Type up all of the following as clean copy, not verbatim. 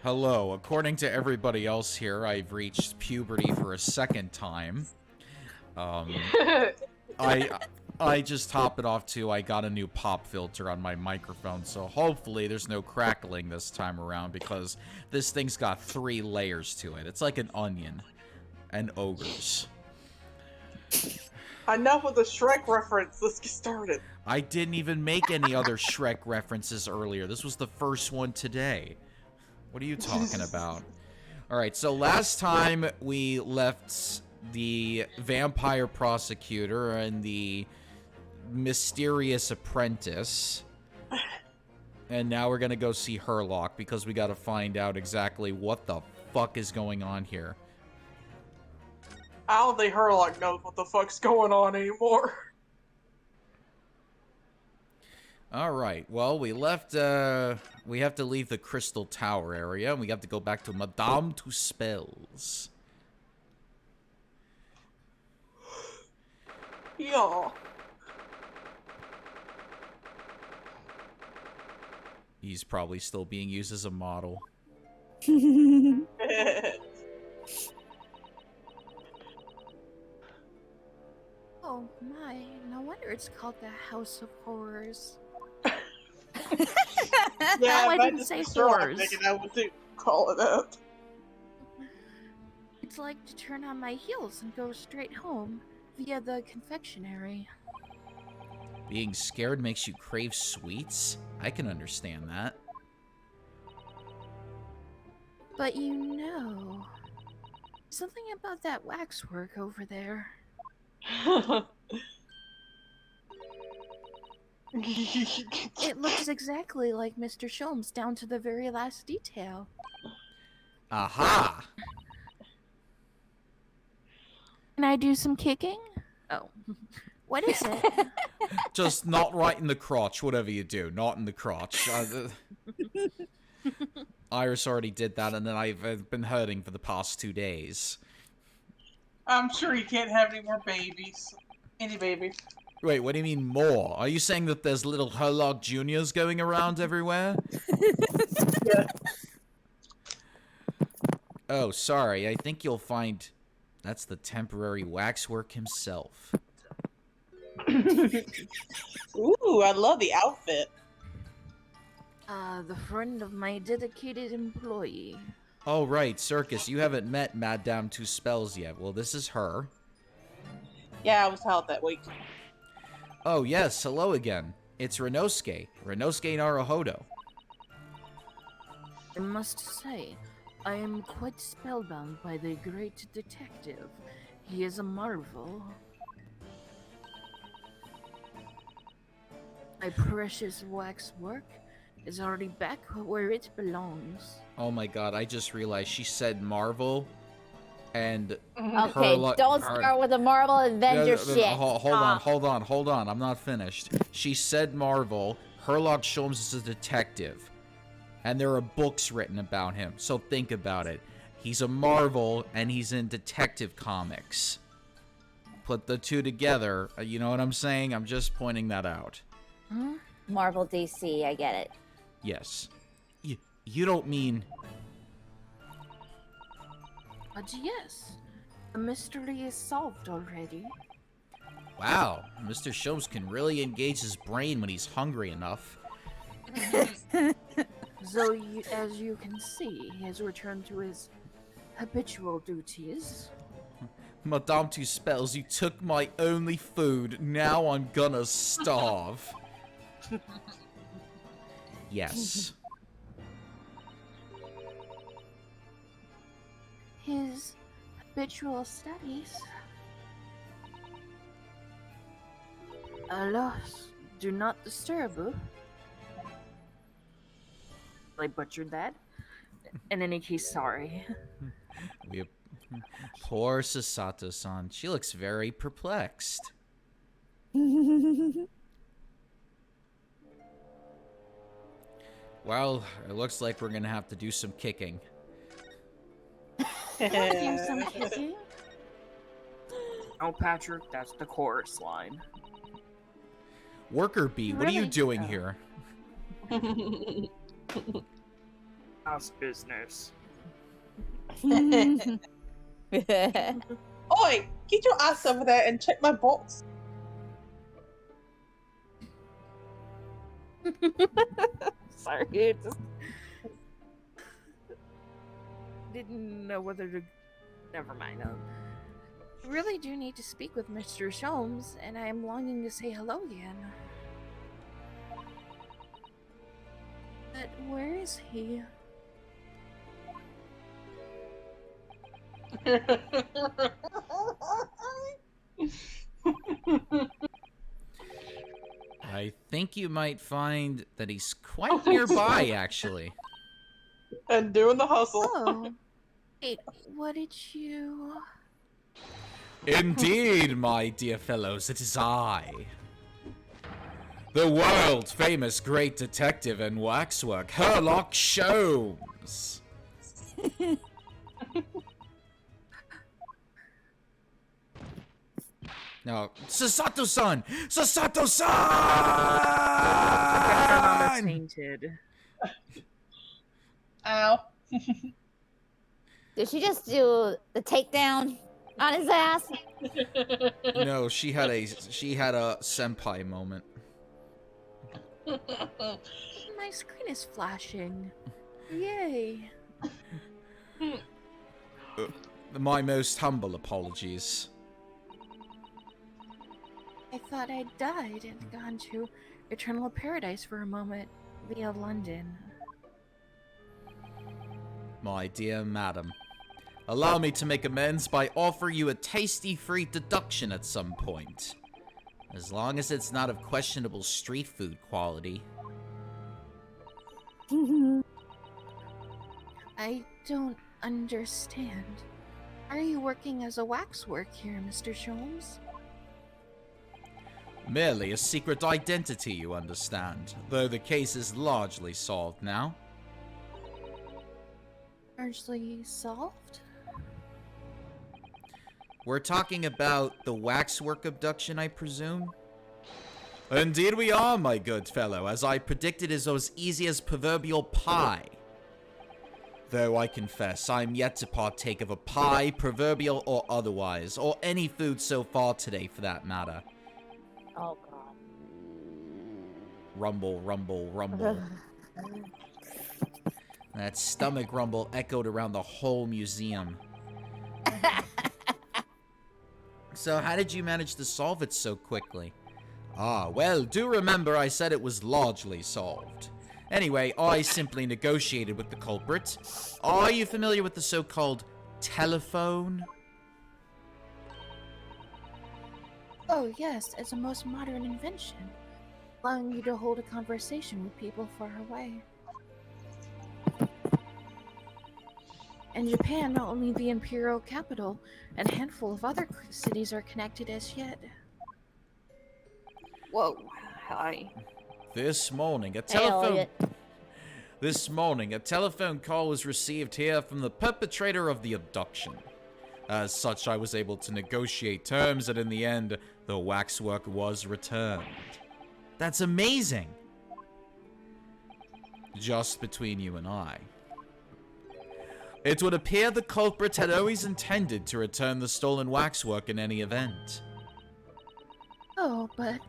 Hello. According to everybody else here, I've reached puberty for a second time. I I just top it off too. I got a new pop filter on my microphone, so hopefully there's no crackling this time around because this thing's got 3 layers to it. It's like an onion and ogres. Enough with the Shrek reference. Let's get started. I didn't even make any other Shrek references earlier. This was the first one today. What are you talking about? Alright, so last time we left the vampire prosecutor and the mysterious apprentice. And now we're gonna go see Herlock because we gotta find out exactly what the fuck is going on here. I don't think Herlock knows what the fuck's going on anymore. Alright, well, we left, we have to leave the Crystal Tower area, and we have to go back to Madame Tuspel's. Yeah. He's probably still being used as a model. Oh my, no wonder it's called the House of Horrors. Yeah, I if didn't say Sherlock horrors. thinking I would do call it that. It's like to turn on my heels and go straight home via the confectionery. Being scared makes you crave sweets? I can understand that. But you know, something about that waxwork over there. It looks exactly like Mr. Sholmes down to the very last detail. Aha! Can I do some kicking? Oh. What is it? Just not right in the crotch, whatever you do. Not in the crotch. Iris already did that, and then I've been hurting for the past 2 days. I'm sure you can't have any more babies. Any baby. Wait, what do you mean more? Are you saying that there's little Herlock Juniors going around everywhere? Yeah. Oh, sorry. I think you'll find that's the temporary waxwork himself. Ooh, I love the outfit. The friend of my dedicated employee. Oh, right, Circus. You haven't met Madame Tuspel's yet. Well, this is her. Yeah, I was out that week. Oh, yes. Hello again. It's Renosuke. Renosuke Naruhodo. I must say, I am quite spellbound by the great detective. He is a marvel. My precious waxwork is already back where it belongs. Oh my god, I just realized she said Marvel. And Okay, don't start with the Marvel Avengers shit. Hold on. I'm not finished. She said Marvel. Herlock Sholmes is a detective. And there are books written about him. So think about it. He's a Marvel, and he's in detective comics. Put the two together. You know what I'm saying? I'm just pointing that out. Huh? Marvel DC, I get it. Yes. You don't mean... But yes, the mystery is solved already. Wow, Mr. Sholmes can really engage his brain when he's hungry enough. So, as you can see, he has returned to his habitual duties. Madame Tuspels, you took my only food. Now I'm gonna starve. Yes. His habitual studies. Alas, do not disturb. I butchered that. In any case, sorry. Poor Sasato-san. She looks very perplexed. Well, it looks like we're gonna have to do some kicking. Do some kicking? Oh, Patrick, that's the chorus line. Worker bee, what are you Really? doing Oh. here? House business. Oi, get your ass over there and check my box. Sorry, it just didn't know whether to. Never mind. I really do need to speak with Mr. Sholmes, and I am longing to say hello again. But where is he? I think you might find that he's quite nearby, actually. And doing the hustle. Oh. Wait, what did you... Indeed, my dear fellows, it is I. The world-famous great detective and waxwork, Herlock Sholmes. No, Sasato-san! Sasato-san! Tainted. Ow. Did she just do the takedown on his ass? No, she had a senpai moment. My screen is flashing. Yay. My most humble apologies. I thought I'd died and gone to Eternal Paradise for a moment via London. My dear madam, allow me to make amends by offering you a tasty free deduction at some point. As long as it's not of questionable street food quality. I don't understand. Are you working as a waxwork here, Mr. Sholmes? Merely a secret identity, you understand, though the case is largely solved now. Largely solved? We're talking about the waxwork abduction, I presume? Indeed we are, my good fellow, as I predicted is as easy as proverbial pie. Though I confess, I'm yet to partake of a pie, proverbial or otherwise, or any food so far today for that matter. Oh god. Rumble, rumble, rumble. That stomach rumble echoed around the whole museum. So how did you manage to solve it so quickly? Ah, well, do remember I said it was largely solved. Anyway, I simply negotiated with the culprit. Are you familiar with the so-called telephone? Oh yes, it's a most modern invention, allowing you to hold a conversation with people far away. In Japan, not only the imperial capital and a handful of other cities are connected as yet. Whoa, hi. This morning, a Hey, Elliot. telephone call was received here from the perpetrator of the abduction. As such, I was able to negotiate terms, and in the end, the waxwork was returned. That's amazing! Just between you and I. It would appear the culprit had always intended to return the stolen waxwork in any event. Oh, but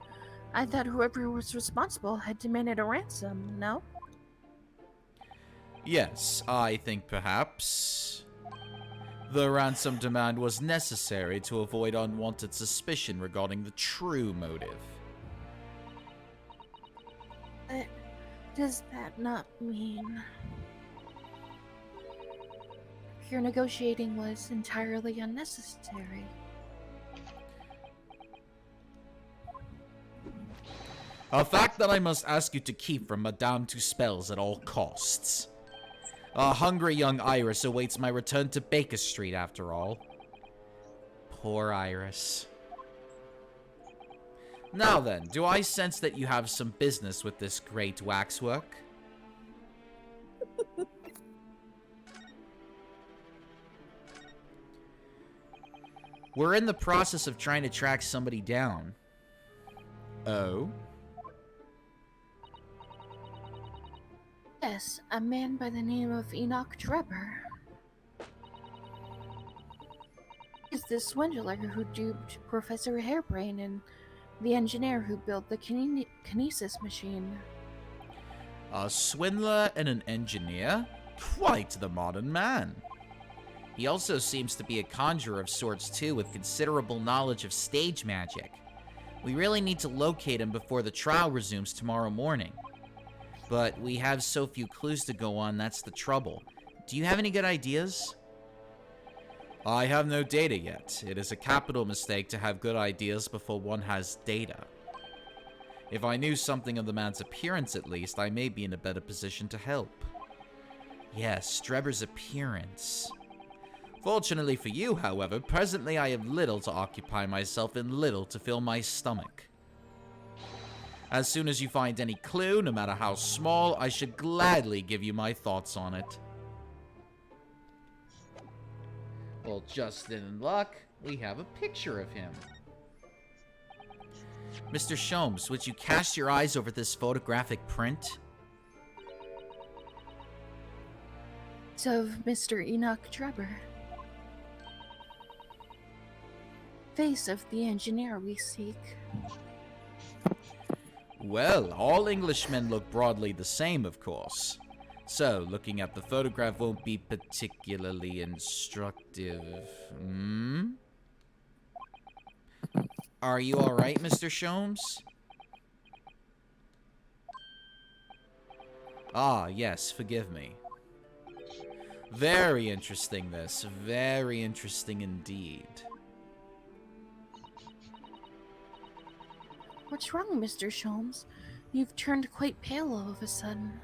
I thought whoever was responsible had demanded a ransom, no? Yes, I think perhaps the ransom demand was necessary to avoid unwanted suspicion regarding the true motive. But does that not mean your negotiating was entirely unnecessary? A fact that I must ask you to keep from Madame Tuspel's at all costs. A hungry young Iris awaits my return to Baker Street, after all. Poor Iris. Now then, do I sense that you have some business with this great waxwork? We're in the process of trying to track somebody down. Oh? Yes, a man by the name of Enoch Drebber. He's the swindler who duped Professor Hairbrain and the engineer who built the kinesis machine. A swindler and an engineer? Quite the modern man. He also seems to be a conjurer of sorts too, with considerable knowledge of stage magic. We really need to locate him before the trial resumes tomorrow morning. But we have so few clues to go on, that's the trouble. Do you have any good ideas? I have no data yet. It is a capital mistake to have good ideas before one has data. If I knew something of the man's appearance at least, I may be in a better position to help. Yes, Drebber's appearance. Fortunately for you, however, presently I have little to occupy myself and little to fill my stomach. As soon as you find any clue, no matter how small, I should gladly give you my thoughts on it. Well, just in luck, we have a picture of him. Mr. Sholmes, would you cast your eyes over this photographic print? It's of Mr. Enoch Drebber. Face of the engineer we seek. Well, all Englishmen look broadly the same, of course. So, looking at the photograph won't be particularly instructive. Hmm? Are you alright, Mr. Sholmes? Ah, yes, forgive me. Very interesting, this. Very interesting indeed. What's wrong, Mr. Sholmes? You've turned quite pale all of a sudden.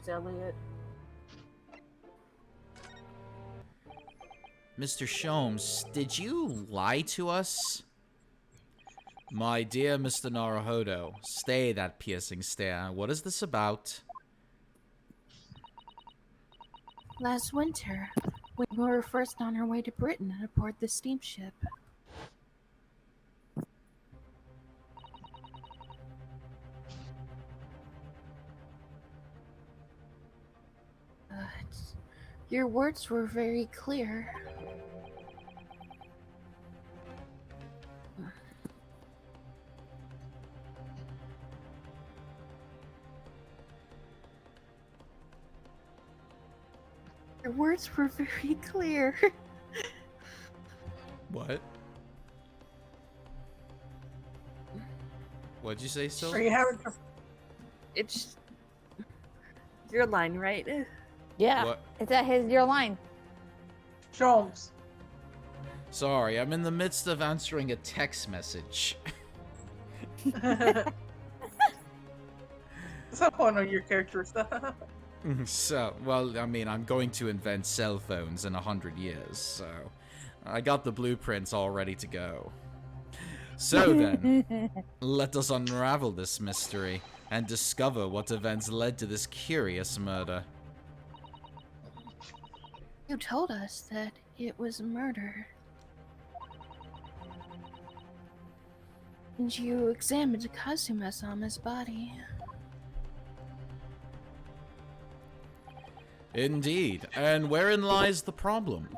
Elliot. Mr. Sholmes, did you lie to us? My dear Mr. Naruhodo, stay that piercing stare. What is this about? Last winter, when we were first on our way to Britain aboard the steamship. But your words were very clear. Your words were very clear. What? What'd you say, Are Sylvia? you having to... It's your line, right? Yeah. What? It's at your line. Sholmes? Sorry, I'm in the midst of answering a text message. Someone on your characters. So, well, I mean, I'm going to invent cell phones in 100 years, so I got the blueprints all ready to go. So then, let us unravel this mystery and discover what events led to this curious murder. You told us that it was murder. And you examined Kazuma-sama's body. Indeed, and wherein lies the problem?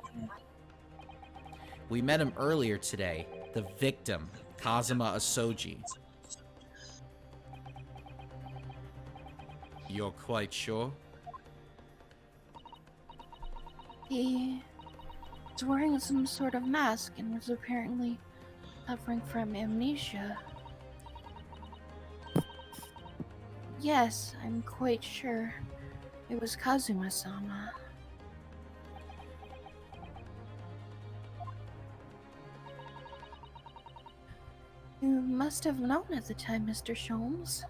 We met him earlier today, the victim, Kazuma Asoji. You're quite sure? He was wearing some sort of mask and was apparently suffering from amnesia. Yes, I'm quite sure. It was Kazuma-sama. You must have known at the time, Mr. Sholmes.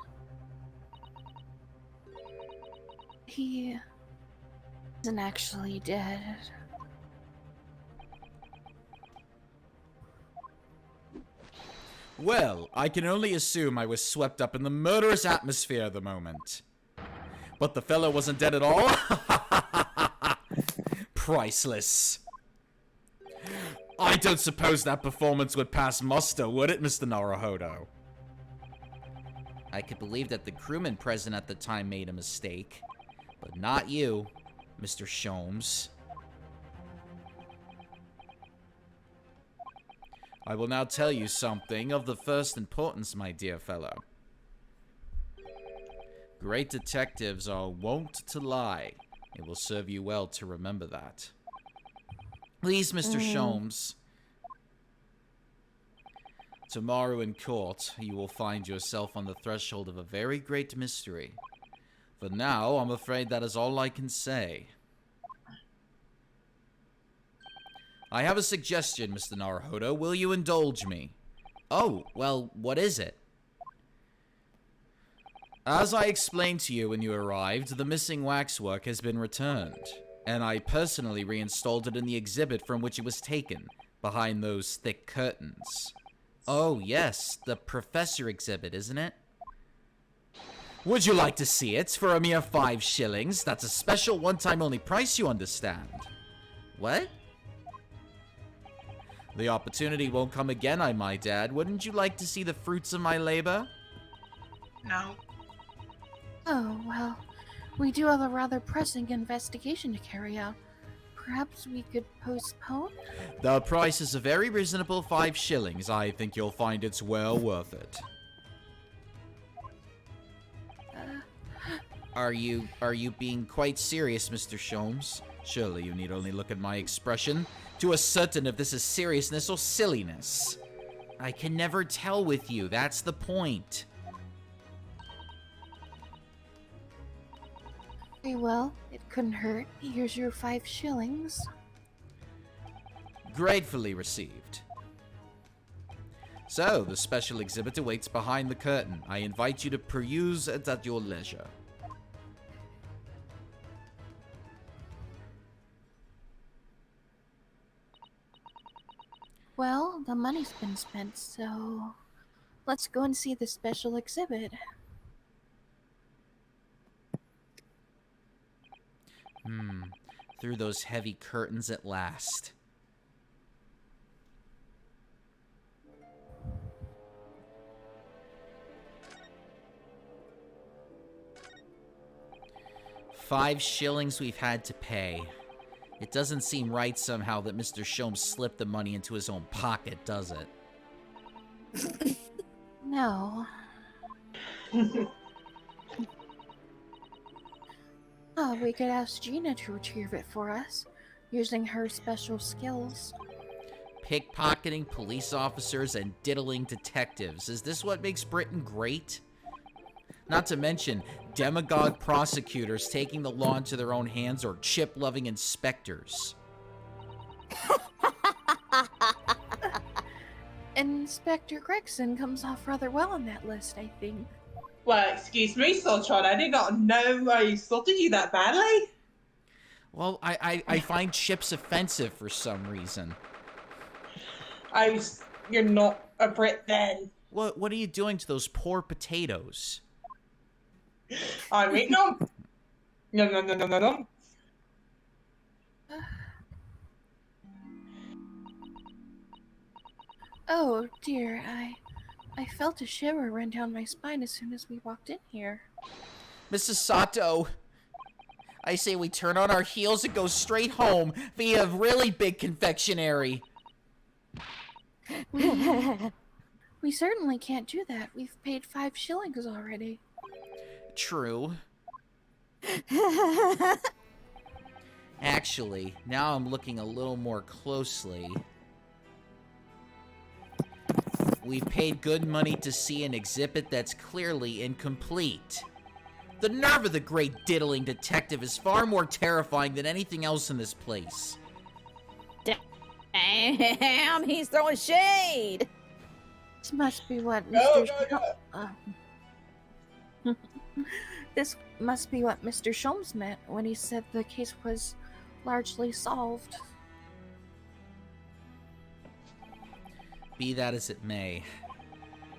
He isn't actually dead. Well, I can only assume I was swept up in the murderous atmosphere of the moment. But the fellow wasn't dead at all? Priceless. I don't suppose that performance would pass muster, would it, Mr. Naruhodo? I could believe that the crewman present at the time made a mistake, but not you, Mr. Sholmes. I will now tell you something of the first importance, my dear fellow. Great detectives are wont to lie. It will serve you well to remember that. Please, Mr. Sholmes. Tomorrow in court, you will find yourself on the threshold of a very great mystery. For now, I'm afraid that is all I can say. I have a suggestion, Mr. Naruhodo. Will you indulge me? Oh, well, what is it? As I explained to you when you arrived, the missing waxwork has been returned, and I personally reinstalled it in the exhibit from which it was taken, behind those thick curtains. Oh, yes, the Professor exhibit, isn't it? Would you like to see it for a mere 5 shillings? That's a special one-time only price, you understand. What? The opportunity won't come again, I might add. Wouldn't you like to see the fruits of my labor? No. Oh, well, we do have a rather pressing investigation to carry out. Perhaps we could postpone? The price is a very reasonable 5 shillings. I think you'll find it's well worth it. Are you being quite serious, Mr. Sholmes? Surely you need only look at my expression to ascertain if this is seriousness or silliness. I can never tell with you, that's the point. Very well, it couldn't hurt. Here's your 5 shillings. Gratefully received. So, the special exhibit awaits behind the curtain. I invite you to peruse it at your leisure. Well, the money's been spent, so let's go and see the special exhibit. Through those heavy curtains at last. $5 shillings we've had to pay. It doesn't seem right somehow that Mr. Sholmes slipped the money into his own pocket, does it? No. Oh, we could ask Gina to retrieve it for us, using her special skills. Pickpocketing police officers and diddling detectives. Is this what makes Britain great? Not to mention demagogue prosecutors taking the law into their own hands or chip-loving inspectors. Inspector Gregson comes off rather well on that list, I think. Well, excuse me, Sunshine. I did not know I insulted you that badly. Well, I find chips offensive for some reason. You're not a Brit then. What are you doing to those poor potatoes? I'm eating them. No, no, no, no, no, no. Oh dear, I felt a shiver run down my spine as soon as we walked in here. Mrs. Sato, I say we turn on our heels and go straight home via really big confectionery. We certainly can't do that. We've paid 5 shillings already. True. Actually, now I'm looking a little more closely. We've paid good money to see an exhibit that's clearly incomplete. The nerve of the great diddling detective is far more terrifying than anything else in this place. Damn, he's throwing shade. This must be what No, Mr. no, no. This must be what Mr. Sholmes meant when he said the case was largely solved. Be that as it may,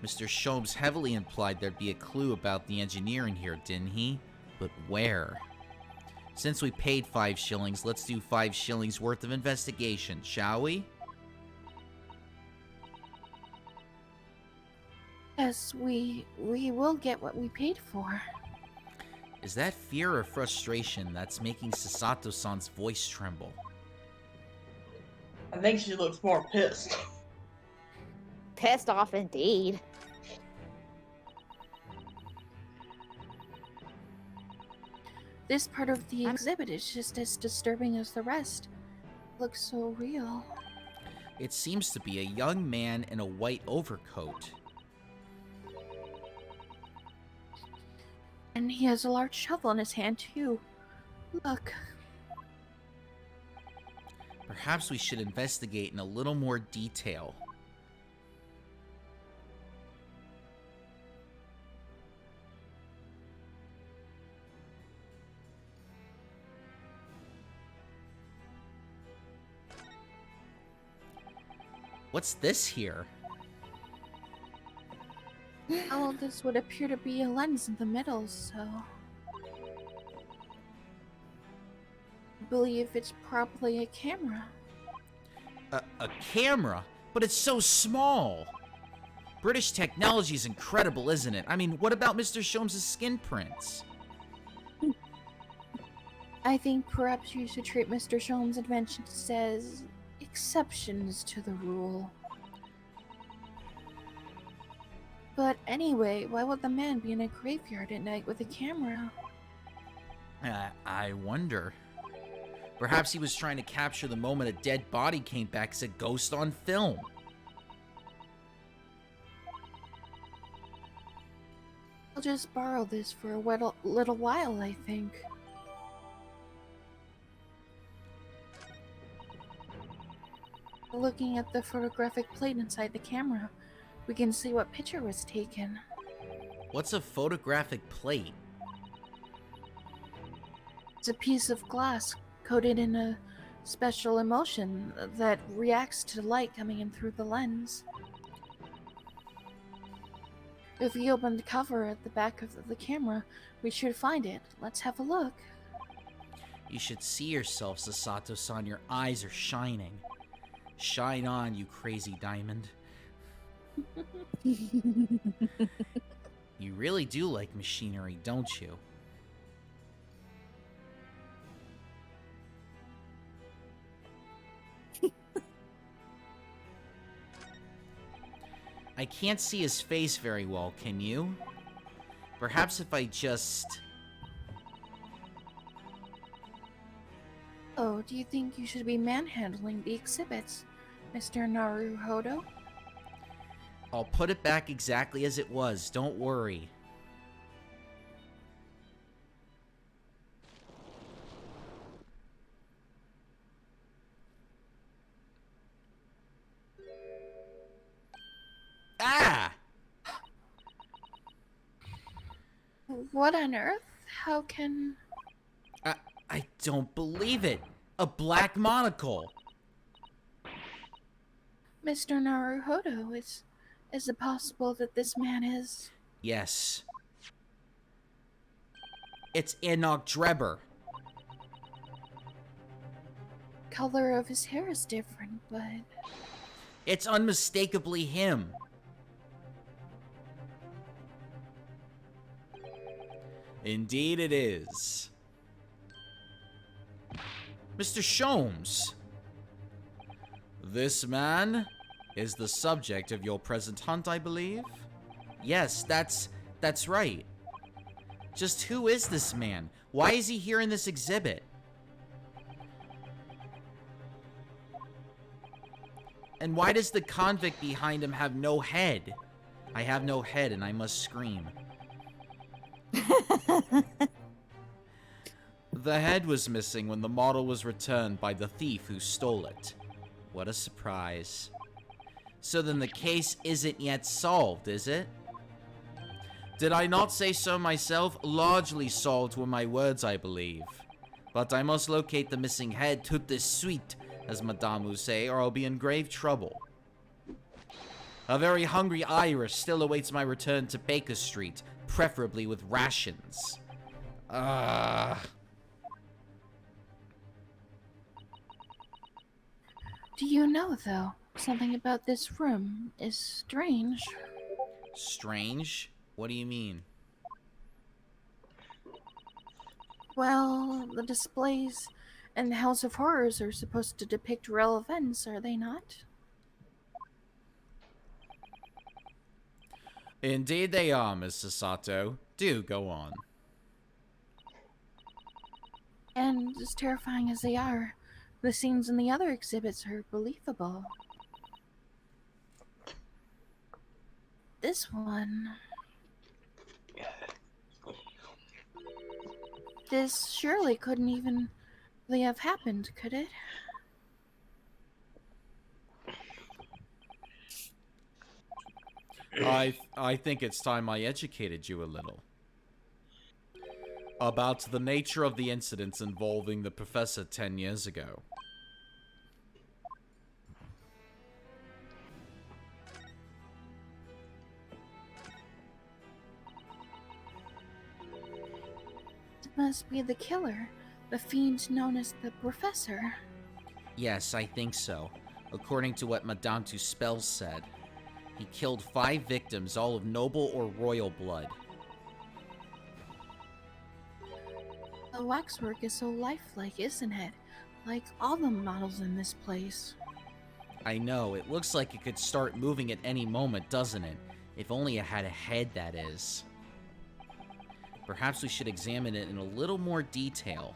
Mr. Sholmes heavily implied there'd be a clue about the engineering here, didn't he? But where? Since we paid 5 shillings, let's do 5 shillings worth of investigation, shall we? Yes, we will get what we paid for. Is that fear or frustration that's making Sasato-san's voice tremble? I think she looks more pissed. Pissed off indeed. This part of the exhibit is just as disturbing as the rest. Looks so real. It seems to be a young man in a white overcoat. And he has a large shovel in his hand, too. Look. Perhaps we should investigate in a little more detail. What's this here? Oh, this would appear to be a lens in the middle, so... I believe it's probably a camera. A camera? But it's so small! British technology is incredible, isn't it? I mean, what about Mr. Sholmes' skin prints? I think perhaps you should treat Mr. Sholmes' inventions as exceptions to the rule. But anyway, why would the man be in a graveyard at night with a camera? I wonder. Perhaps he was trying to capture the moment a dead body came back as a ghost on film. I'll just borrow this for a little while, I think. Looking at the photographic plate inside the camera, we can see what picture was taken. What's a photographic plate? It's a piece of glass coated in a special emulsion that reacts to light coming in through the lens. If we open the cover at the back of the camera, we should find it. Let's have a look. You should see yourself, Sasato-san. Your eyes are shining. Shine on, you crazy diamond. You really do like machinery, don't you? I can't see his face very well, can you? Perhaps if I just... Oh, do you think you should be manhandling the exhibits, Mr. Naruhodo? I'll put it back exactly as it was, don't worry. Ah! What on earth? How can... I don't believe it! A black monocle! Mr. Naruhodo, is it possible that this man is... Yes. It's Enoch Drebber. Color of his hair is different, but... It's unmistakably him. Indeed it is. Mr. Sholmes, this man is the subject of your present hunt, I believe? Yes, that's right. Just who is this man? Why is he here in this exhibit? And why does the convict behind him have no head? I have no head and I must scream. The head was missing when the model was returned by the thief who stole it. What a surprise. So then the case isn't yet solved, is it? Did I not say so myself? Largely solved were my words, I believe. But I must locate the missing head tout de suite, as Madame would say, or I'll be in grave trouble. A very hungry Irish still awaits my return to Baker Street, preferably with rations. Do you know, though, something about this room is strange? Strange? What do you mean? Well, the displays in the House of Horrors are supposed to depict real events, are they not? Indeed they are, Mr. Sato. Do go on. And as terrifying as they are, the scenes in the other exhibits are believable. This one... This surely couldn't even really have happened, could it? I think it's time I educated you a little. About the nature of the incidents involving the professor 10 years ago. It must be the killer, the fiend known as the Professor. Yes, I think so. According to what Madame Tuspel said. He killed 5 victims, all of noble or royal blood. The waxwork is so lifelike, isn't it? Like all the models in this place. I know, it looks like it could start moving at any moment, doesn't it? If only it had a head, that is. Perhaps we should examine it in a little more detail.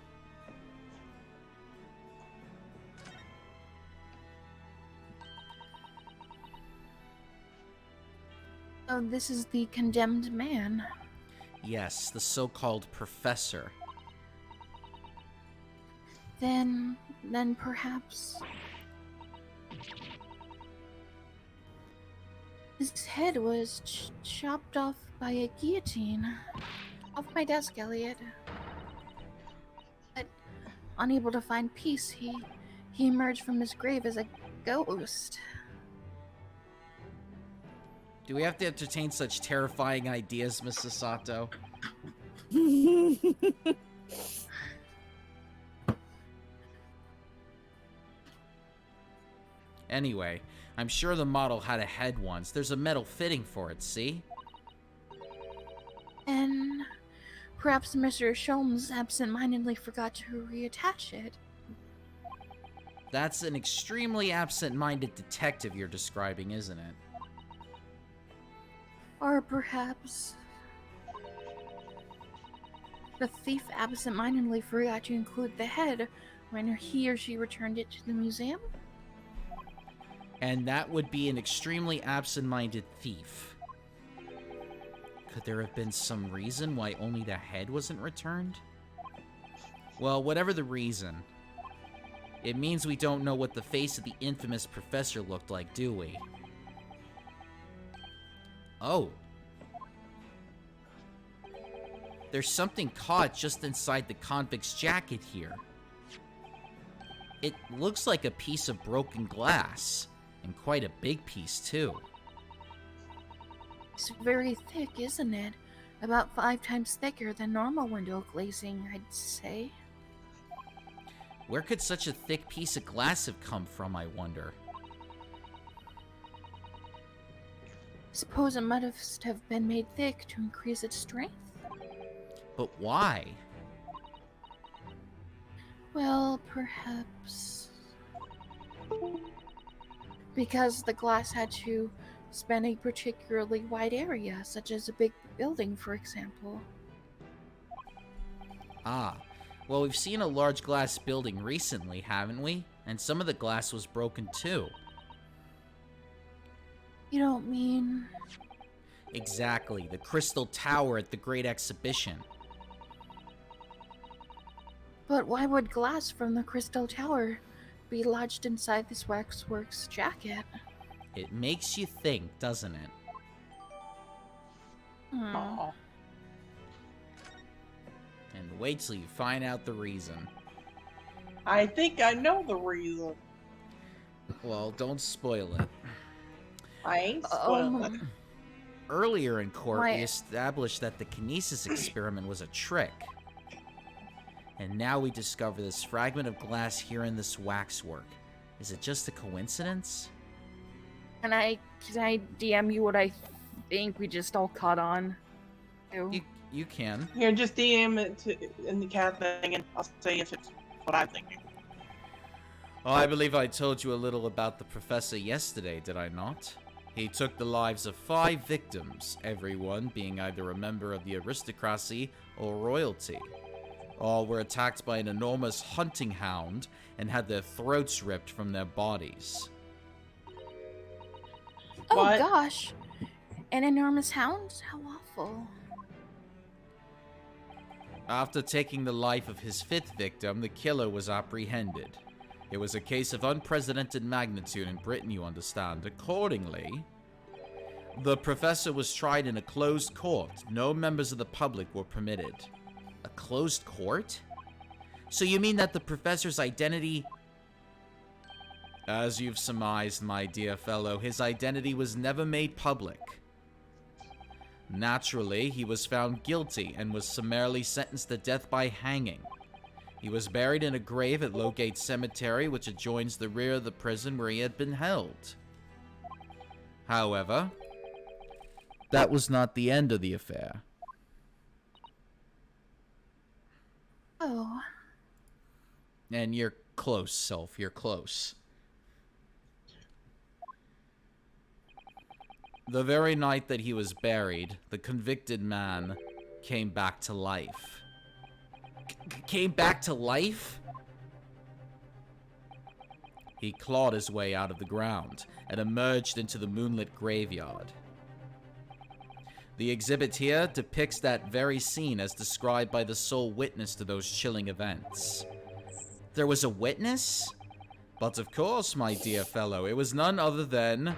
Oh, this is the condemned man. Yes, the so-called professor. Then perhaps... His head was chopped off by a guillotine. Off my desk, Elliot. But unable to find peace, he emerged from his grave as a ghost. Do we have to entertain such terrifying ideas, Mrs. Sato? Anyway, I'm sure the model had a head once. There's a metal fitting for it, see? And perhaps Mr. Sholmes absent-mindedly forgot to reattach it. That's an extremely absent-minded detective you're describing, isn't it? Or perhaps the thief absent-mindedly forgot to include the head when he or she returned it to the museum? And that would be an extremely absent-minded thief. Could there have been some reason why only the head wasn't returned? Well, whatever the reason, it means we don't know what the face of the infamous professor looked like, do we? Oh. There's something caught just inside the convict's jacket here. It looks like a piece of broken glass, and quite a big piece, too. It's very thick, isn't it? About 5 times thicker than normal window glazing, I'd say. Where could such a thick piece of glass have come from, I wonder? Suppose it must have been made thick to increase its strength? But why? Well, perhaps... because the glass had to span a particularly wide area, such as a big building, for example. Ah, well, we've seen a large glass building recently, haven't we? And some of the glass was broken too. You don't mean... Exactly, the Crystal Tower at the Great Exhibition. But why would glass from the Crystal Tower be lodged inside this waxworks jacket? It makes you think, doesn't it? Aw. And wait till you find out the reason. I think I know the reason. Well, don't spoil it. I ain't spoiling it. Earlier in court, Why- we established that the kinesis experiment was a trick. And now we discover this fragment of glass here in this waxwork. Is it just a coincidence? Can I DM you what I think we just all caught on. to. You can. Here, just DM it in the cat thing, and I'll say if it's what I'm thinking. Oh, I believe I told you a little about the professor yesterday, did I not? He took the lives of 5 victims, everyone being either a member of the aristocracy or royalty. All were attacked by an enormous hunting hound and had their throats ripped from their bodies. Oh What? gosh, an enormous hound? How awful. After taking the life of his 5th victim, the killer was apprehended. It was a case of unprecedented magnitude in Britain, you understand. Accordingly, the professor was tried in a closed court. No members of the public were permitted. A closed court? So you mean that the professor's identity... As you've surmised, my dear fellow, his identity was never made public. Naturally, he was found guilty and was summarily sentenced to death by hanging. He was buried in a grave at Lowgate Cemetery, which adjoins the rear of the prison where he had been held. However, that was not the end of the affair. Oh, And you're close, Sylph, you're close. The very night that he was buried, the convicted man came back to life. Came back to life? He clawed his way out of the ground and emerged into the moonlit graveyard. The exhibit here depicts that very scene as described by the sole witness to those chilling events. There was a witness? But of course, my dear fellow, it was none other than...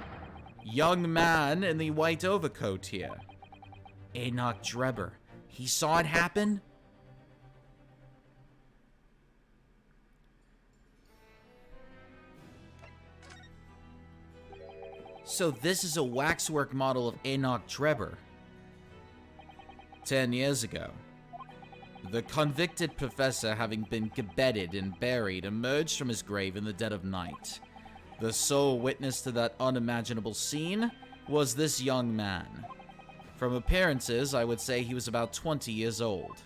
young man in the white overcoat here. Enoch Drebber. He saw it happen? So this is a waxwork model of Enoch Drebber. 10 years ago, the convicted professor, having been bedded and buried, emerged from his grave in the dead of night. The sole witness to that unimaginable scene was this young man. From appearances, I would say he was about 20 years old.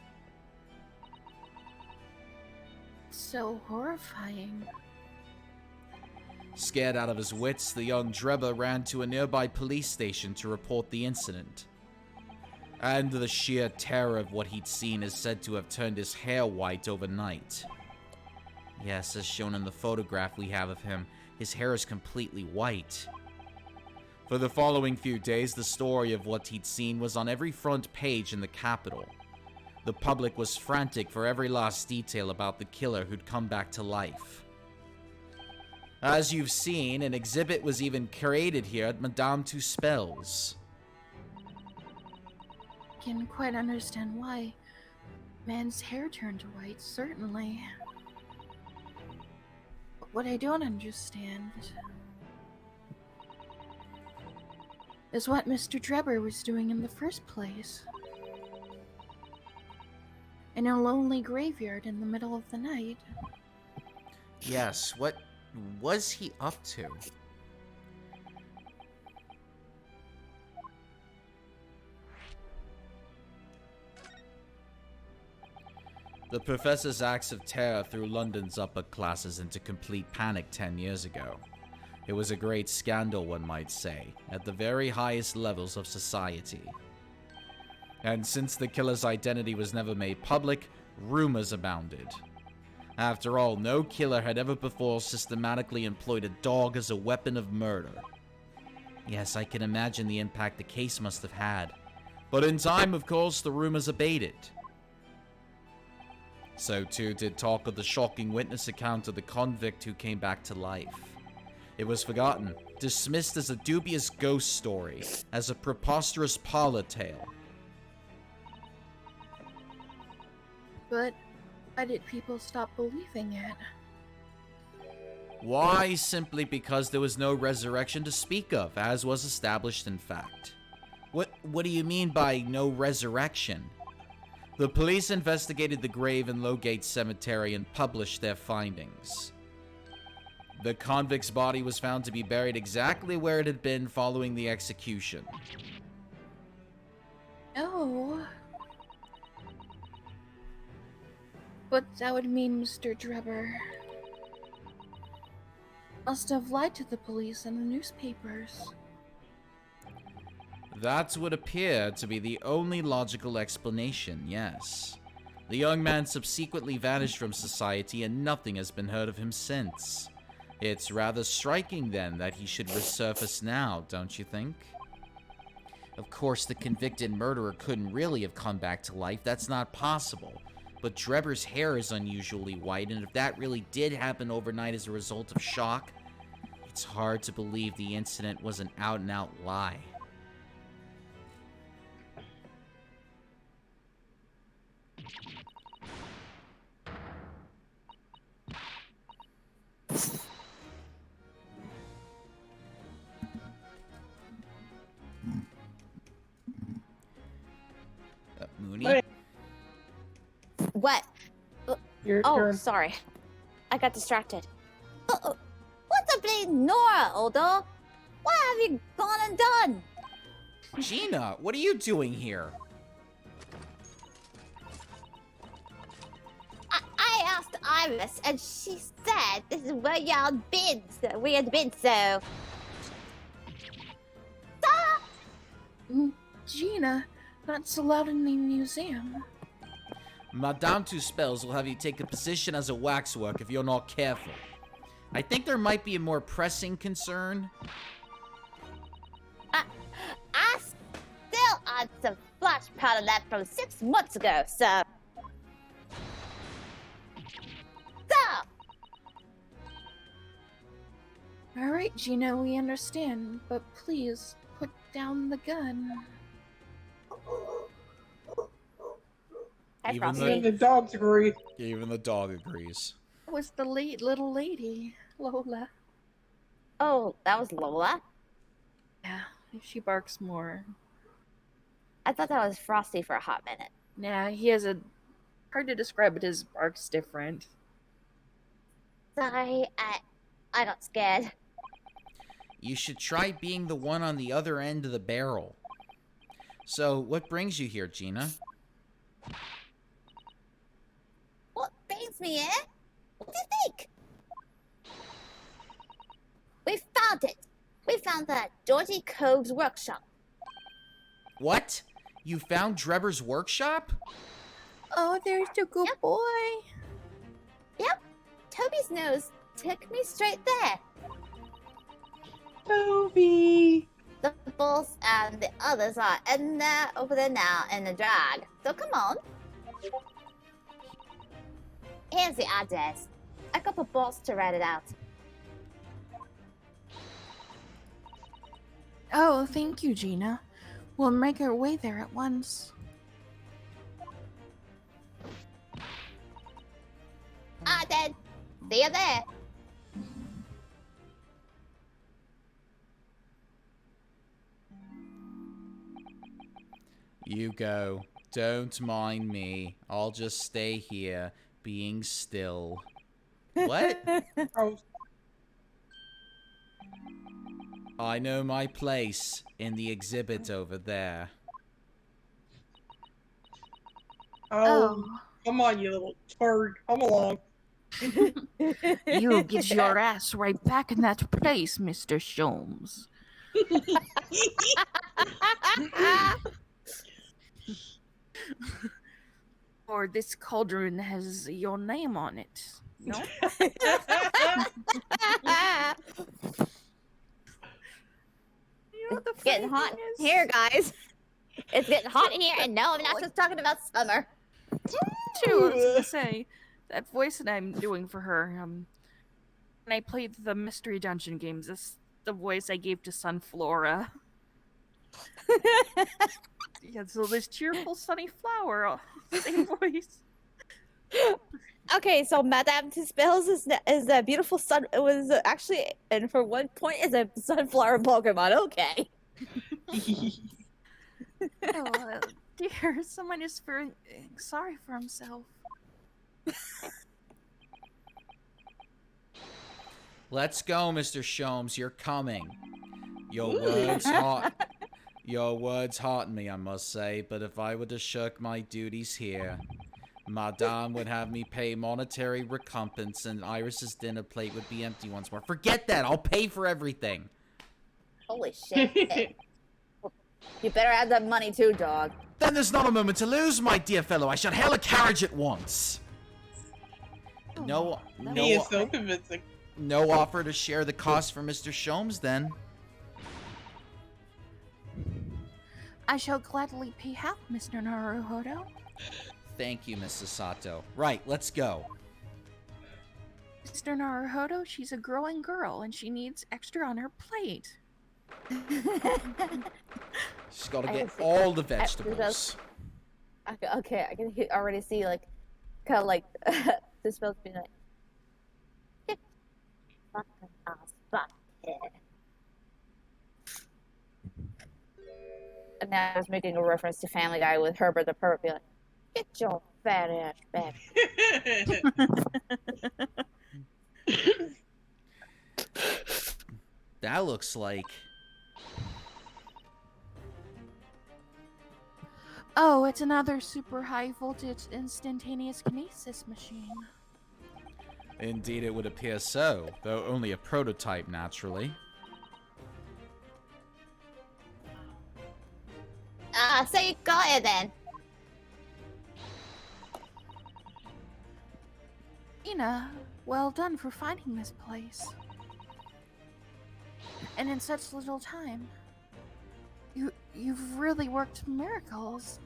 so horrifying. Scared out of his wits, the young Drebber ran to a nearby police station to report the incident. And the sheer terror of what he'd seen is said to have turned his hair white overnight. Yes, as shown in the photograph we have of him, his hair is completely white. For the following few days, the story of what he'd seen was on every front page in the capital. The public was frantic for every last detail about the killer who'd come back to life. As you've seen, an exhibit was even created here at Madame Tuspel's. Can quite understand why. Man's hair turned white, certainly. But what I don't understand is what Mr. Drebber was doing in the first place. In a lonely graveyard in the middle of the night. Yes, what was he up to? The professor's acts of terror threw London's upper classes into complete panic 10 years ago. It was a great scandal, one might say, at the very highest levels of society. And since the killer's identity was never made public, rumors abounded. After all, no killer had ever before systematically employed a dog as a weapon of murder. Yes, I can imagine the impact the case must have had. But in time, of course, the rumors abated. So too did talk of the shocking witness account of the convict who came back to life. It was forgotten, dismissed as a dubious ghost story, as a preposterous parlor tale. But why did people stop believing it? Why? Simply because there was no resurrection to speak of, as was established in fact. What do you mean by no resurrection? The police investigated the grave in Lowgate Cemetery and published their findings. The convict's body was found to be buried exactly where it had been following the execution. No. But that would mean Mr. Drebber must have lied to the police and the newspapers. That would appear to be the only logical explanation, yes. The young man subsequently vanished from society and nothing has been heard of him since. It's rather striking then that he should resurface now, don't you think? Of course, the convicted murderer couldn't really have come back to life, that's not possible. But Drebber's hair is unusually white, and if that really did happen overnight as a result of shock, it's hard to believe the incident was an out-and-out lie. Mooney? Hey. What? Your Oh, turn. sorry. I got distracted. What's a bleeding Nora, Odo? What have you gone and done? Gina, what are you doing here? I asked Iris, and she said this is where y'all been. So we had been, so. Stop! Gina, that's allowed in the museum. Madame Two Spells will have you take a position as a waxwork if you're not careful. I think there might be a more pressing concern. I still on some flash powder left from 6 months ago, so. Stop! Alright, Gina, we understand, but please put down the gun. Hi, Even Frosty. And the dogs agree. Even the dog agrees. It was the little lady, Lola. Oh, that was Lola? Yeah, she barks more. I thought that was Frosty for a hot minute. Nah, he has a... Hard to describe, but his bark's different. Sorry, I got scared. You should try being the one on the other end of the barrel. So, what brings you here, Gina? What brings me in? What do you think? We found it. We found that Georgie Cove's workshop. What? You found Drebber's workshop? Oh, there's the good Yep. boy. Yep. Toby's nose took me straight there. Toby. The bulls and the others are in there over there now in the drag. So come on. Here's the address. I got the boss to write it out. Oh, thank you, Gina. We'll make our way there at once. Then see you there. You go. Don't mind me. I'll just stay here, being still. What? Oh, I know my place in the exhibit over there. oh, come on, you little turd. Come along. You get your ass right back in that place, Mr. Sholmes. Or this cauldron has your name on it. No? You know what the It's getting funny hot thing is? here, guys. It's getting hot in here, and no, I'm not just talking about summer. Too, I was gonna say that voice that I'm doing for her. When I played the Mystery Dungeon games, this the voice I gave to Sunflora. Yeah, so this cheerful, sunny flower, same voice. Okay, so Madame Tispels is a beautiful sun. It was actually, and for one point, is a sunflower Pokemon. Okay. Oh, dear, someone is feeling sorry for himself. Let's go, Mr. Sholmes. You're coming. Your words are... Your words hearten me, I must say, but if I were to shirk my duties here, Madame would have me pay monetary recompense and Iris's dinner plate would be empty once more. Forget that! I'll pay for everything! Holy shit. You better add that money too, dog. Then there's not a moment to lose, my dear fellow. I shall hail a carriage at once. He is so convincing. No offer to share the cost for Mr. Sholmes, then. I shall gladly pay half, Mr. Naruhodo. Thank you, Mrs. Sato. Right, let's go. Mr. Naruhodo, she's a growing girl and she needs extra on her plate. She's got to I get can see- all the vegetables. Okay, I can already see, like, kind of like, this spell's being like, "Get fucking ass back here." And now I was making a reference to Family Guy with Herbert the Pervert being like, "Get your fat ass back." That looks like... Oh, it's another super high voltage instantaneous kinesis machine. Indeed, it would appear so, though only a prototype, naturally. So you got it then. Ina, well done for finding this place. And in such little time. You've really worked miracles.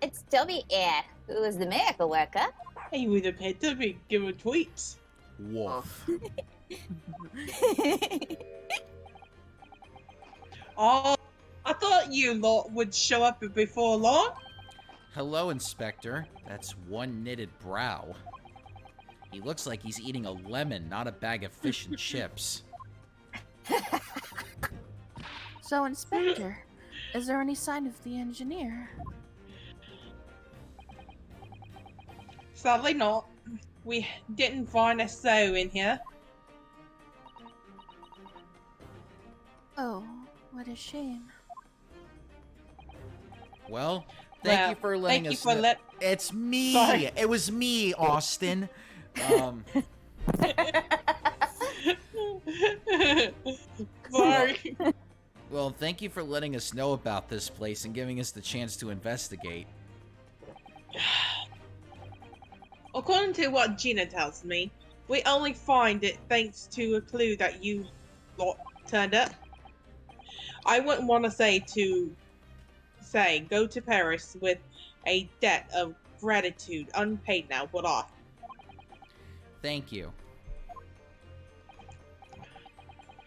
It's Toby here, who is the miracle worker. He would have had to be given tweets. Woof. Oh, I thought you lot would show up before long. Hello, Inspector. That's one knitted brow. He looks like he's eating a lemon, not a bag of fish and chips. So, Inspector, is there any sign of the engineer? Sadly not. We didn't find a soul in here. Oh, what a shame. Well, thank you for letting us know. It's me! Sorry. It was me, Austin! Sorry. Well, thank you for letting us know about this place and giving us the chance to investigate. According to what Gina tells me, we only find it thanks to a clue that you lot turned up. I wouldn't want to say go to Paris with a debt of gratitude unpaid now, would I? Thank you.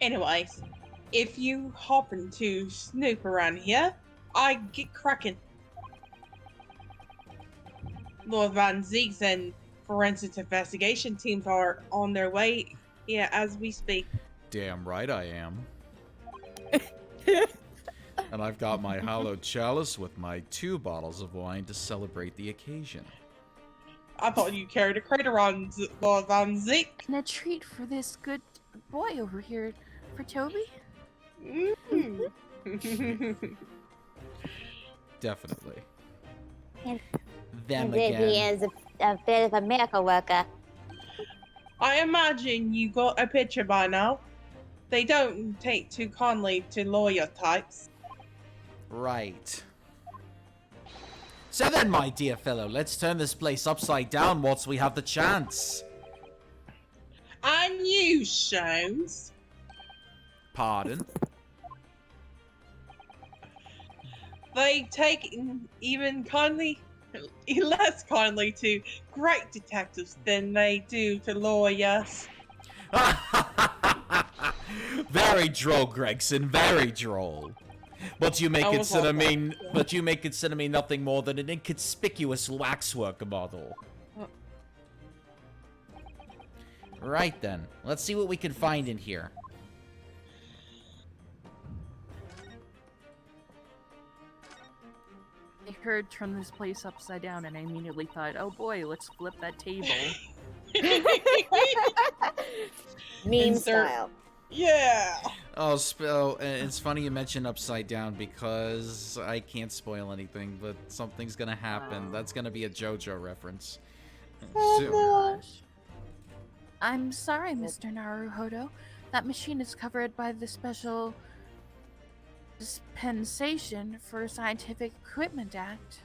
Anyways, if you happen to snoop around here, I get cracking. Lord Van Zeek's and forensic investigation teams are on their way here as we speak. Damn right I am. And I've got my hallowed chalice with my 2 bottles of wine to celebrate the occasion. I thought you carried a crate around, Lord Van Zeek. And a treat for this good boy over here. For Toby? Mm. Definitely. And- Them Indeed, again. he is a bit of a miracle worker. I imagine you got a picture by now. They don't take too kindly to lawyer types. Right. So then, my dear fellow, let's turn this place upside down whilst we have the chance. And you, Sholmes. Pardon? They take even less kindly to great detectives than they do to lawyers. Very droll, Gregson. Very droll. But you may I was consider like me. that, yeah. But you may consider me nothing more than an inconspicuous waxwork model. Right then. Let's see what we can find in here. I heard turn this place upside down and I immediately thought, oh boy, let's flip that table. Meme Insert- style. Yeah. It's funny you mentioned Upside Down because I can't spoil anything, but something's gonna happen. That's gonna be a JoJo reference. Soon. Gosh. I'm sorry, Mr. Naruhodo. That machine is covered by the special dispensation for Scientific Equipment Act.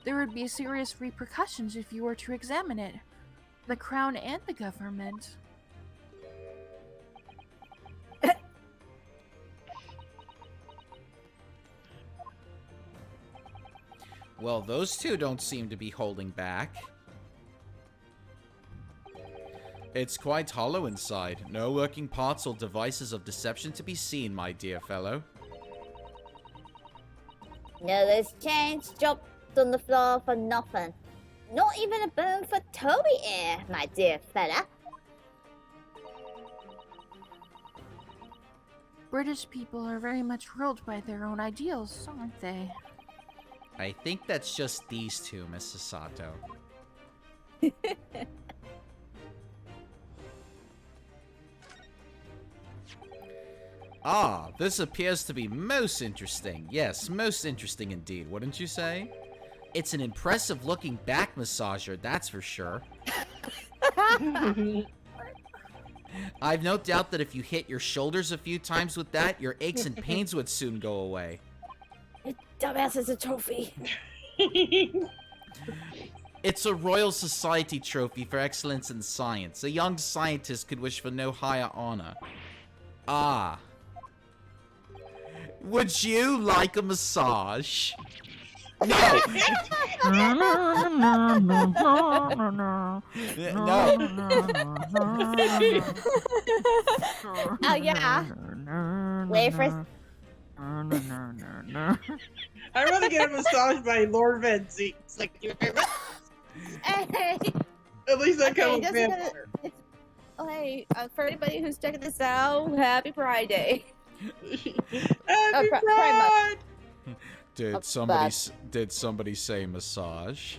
There would be serious repercussions if you were to examine it. The Crown and the government. Well, those two don't seem to be holding back. It's quite hollow inside. No working parts or devices of deception to be seen, my dear fellow. No loose change dropped on the floor for nothing. Not even a bone for Toby here, my dear fella. British people are very much ruled by their own ideals, aren't they? I think that's just these two, Mrs. Sato. Ah, this appears to be most interesting. Yes, most interesting indeed, wouldn't you say? It's an impressive looking back massager, that's for sure. I've no doubt that if you hit your shoulders a few times with that, your aches and pains would soon go away. Dumbass is a trophy. It's a Royal Society trophy for excellence in science. A young scientist could wish for no higher honor. Ah. Would you like a massage? No! No! Oh yeah. Wait for I'd rather get a massage by Lord Venzi. It's like, you very much. Hey. At least I Okay, come just with gonna- Oh, hey, for anybody who's checking this out, happy Friday. Happy Pride Pride! Did somebody say massage?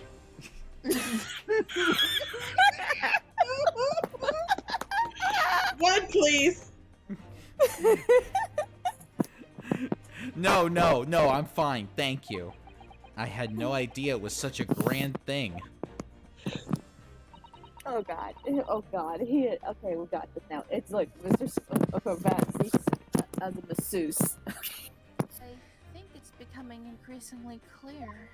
One, please. No, I'm fine, thank you. I had no idea it was such a grand thing. Oh god. Oh god. Okay, we got this now. It's like Mr. Vancy as a masseuse. I think it's becoming increasingly clear.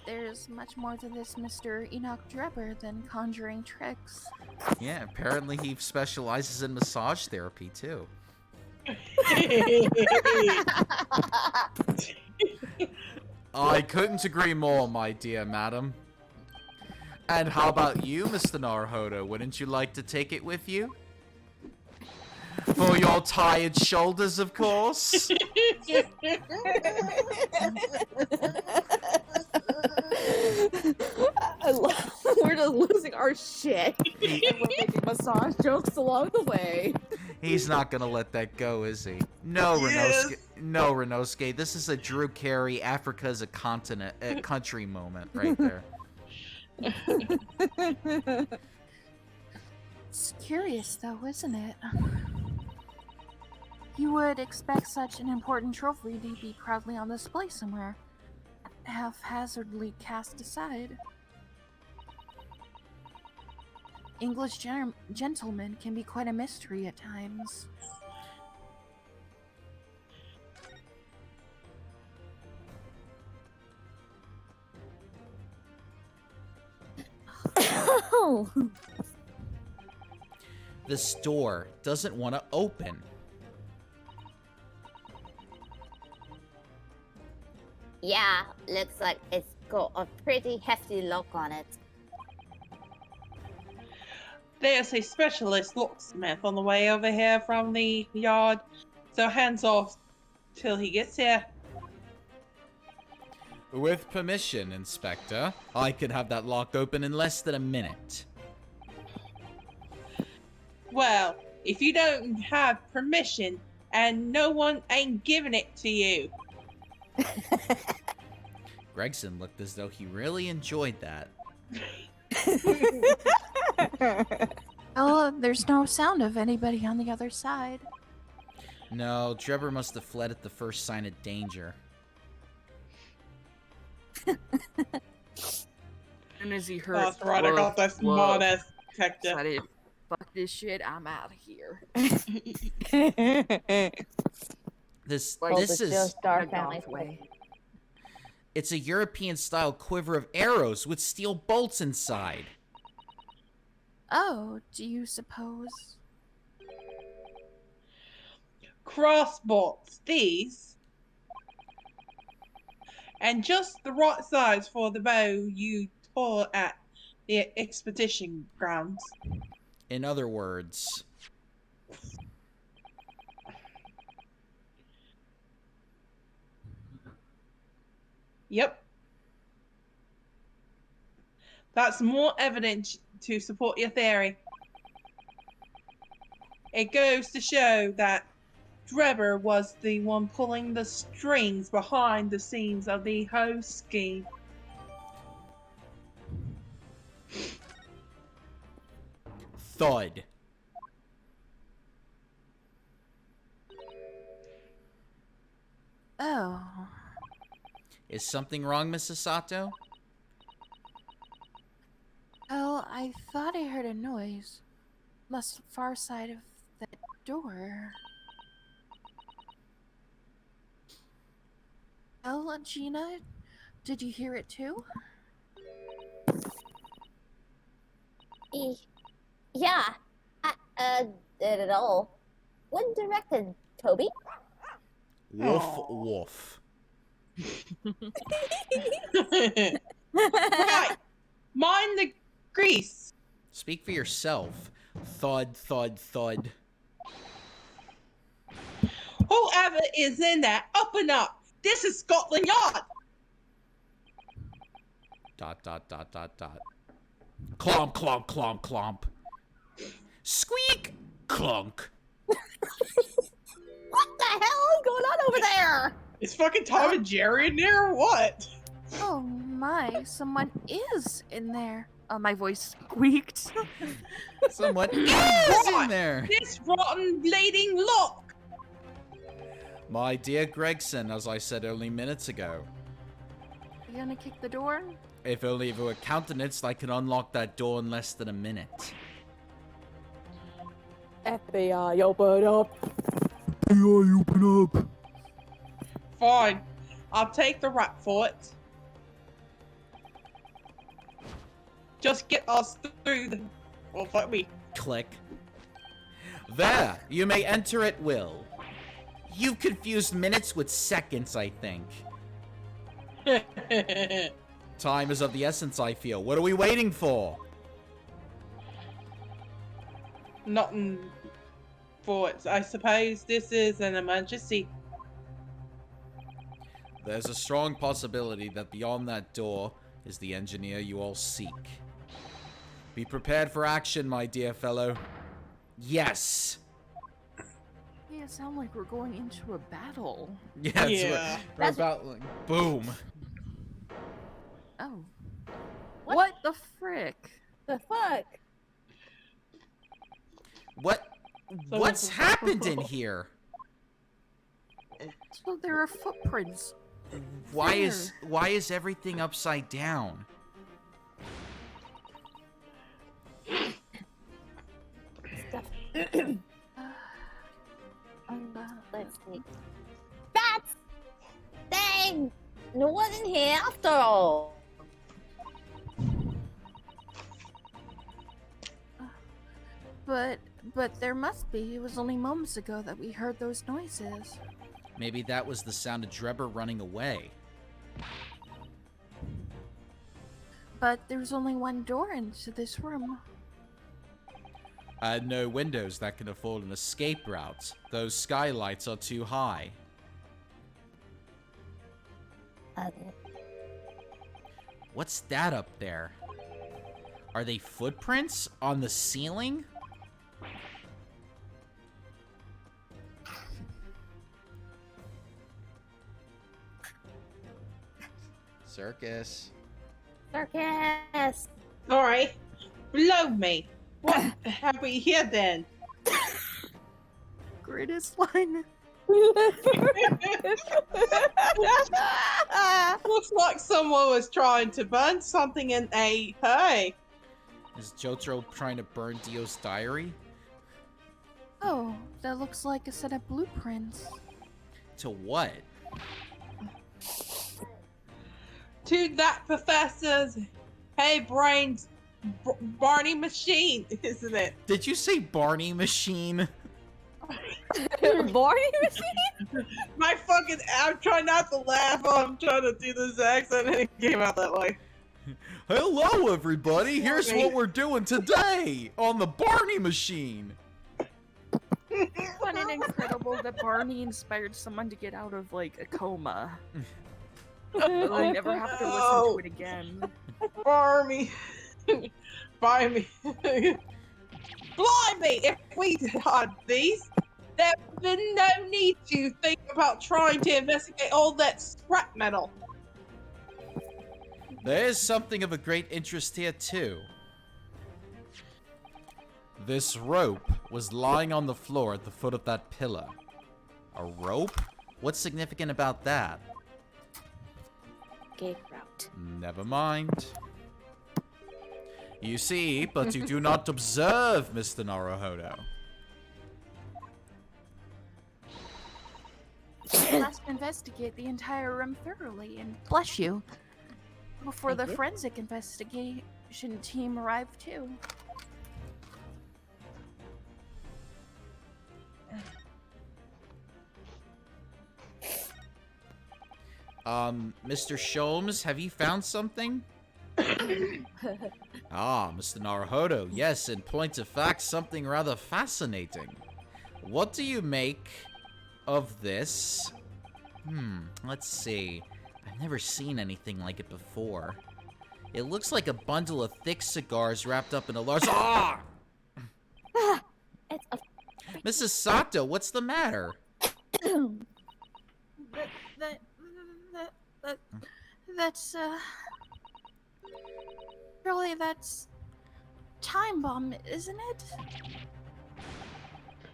There's much more to this Mr. Enoch Drebber than conjuring tricks. Yeah, apparently he specializes in massage therapy too. I couldn't agree more, my dear madam. And how about you, Mr. Naruhodo? Wouldn't you like to take it with you? For your tired shoulders, of course. We're just losing our shit. And we're making massage jokes along the way. He's not gonna let that go, is he? No, Yes. Renosuke. No, Renosuke. This is a Drew Carey, Africa as a continent, a country moment right there. It's curious, though, isn't it? You would expect such an important trophy to be proudly on display somewhere, haphazardly cast aside. English gentlemen can be quite a mystery at times. Oh. The store doesn't want to open. Yeah, looks like it's got a pretty hefty lock on it. There's a specialist locksmith on the way over here from the yard, so hands off till he gets here. With permission, Inspector, I could have that lock open in less than a minute. Well, if you don't have permission and no one ain't giving it to you. Gregson looked as though he really enjoyed that. Oh, there's no sound of anybody on the other side. No, Drebber must have fled at the first sign of danger. And as he heard, That's right, I got that smart ass detective. decided, fuck this shit, I'm out of here. This Like, this the is Joe Star A family. goth way. it's a European style quiver of arrows with steel bolts inside. Oh, do you suppose? Crossbows, these. And just the right size for the bow you tore at the expedition grounds. In other words, Yep. That's more evidence to support your theory. It goes to show that Drebber was the one pulling the strings behind the scenes of the whole scheme. thud. Oh. Is something wrong, Mrs. Sato? Oh, I thought I heard a noise. Must far side of the door. Oh, Gina, did you hear it too? Yeah, I did it all. What directed, Toby? Woof, Aw. woof. Right! Mind the grease! Speak for yourself. Thud, thud, thud. Whoever is in there, up and up! This is Scotland Yard! Dot, dot, dot, dot, dot. Clomp, clomp, clomp, clomp. Squeak! Clunk. What the hell is going on over there? Is fucking Tom and Jerry in there or what? Oh my, someone is in there. Oh, my voice squeaked. Someone is in there. This rotten bleeding lock! My dear Gregson, as I said only minutes ago. You gonna kick the door? If only if it were countenanced, I could unlock that door in less than a minute. FBI, open up. FBI, open up. Fine. I'll take the rap for it. Just get us through the... Well, fuck me. Click. There, you may enter at will. You've confused minutes with seconds, I think. Time is of the essence, I feel. What are we waiting for? Nothing for it. I suppose this is an emergency. There's a strong possibility that beyond that door is the engineer you all seek. Be prepared for action, my dear fellow. Yes! Yeah, it sounds like we're going into a battle. Yeah, Yeah. we're about like, boom. Oh. What? What the frick? The fuck? What's happened in here? So there are footprints. Why is everything upside down? Stuff. Let's see. Bats! Dang! No one in here after all. But there must be. It was only moments ago that we heard those noises. Maybe that was the sound of Drebber running away. But there's only one door into this room. No windows that can afford an escape route. Those skylights are too high. What's that up there? Are they footprints on the ceiling? Circus. Circus! Alright. Blow me. What have we here then? Greatest line. Looks like someone was trying to burn something in a... Hey. Is Jotaro trying to burn Dio's diary? Oh, that looks like a set of blueprints. To what? To that professor's brains Barney machine, isn't it? Did you say Barney machine? Barney machine? I'm trying not to laugh while I'm trying to do this accent and it came out that way. Hello, everybody. Here's Sorry. what we're doing today on the Barney machine. Fun and incredible that Barney inspired someone to get out of, like, a coma. I never have to listen to it again. Barney. Blimey. Blimey! If we had these, there would have been no need to think about trying to investigate all that scrap metal. There is something of a great interest here, too. This rope was lying on the floor at the foot of that pillar. A rope? What's significant about that? Gate route. Never mind. You see, but you do not observe, Mr. Naruhodo. We must investigate the entire room thoroughly, and bless you, before the Thank you. forensic investigation team arrive too. Mr. Sholmes, have you found something? Ah, Mr. Naruhodo, yes, in point of fact, something rather fascinating. What do you make of this? Let's see. I've never seen anything like it before. It looks like a bundle of thick cigars wrapped up in a large... Ah! It's a Mrs. Sato, what's the matter? That's surely that's time bomb, isn't it?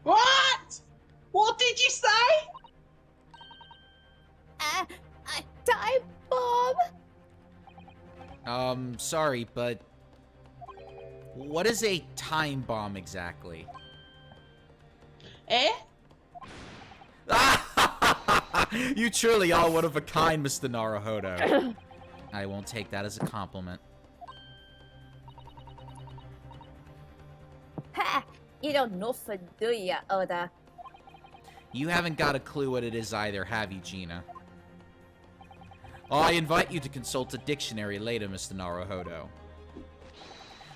What? What did you say? time bomb. Sorry, but... What is a time bomb exactly? Eh? You truly are one of a kind, Mr. Naruhodo. I won't take that as a compliment. Ha! You don't know for do ya, Oda? You haven't got a clue what it is either, have you, Gina? I invite you to consult a dictionary later, Mr. Naruhodo.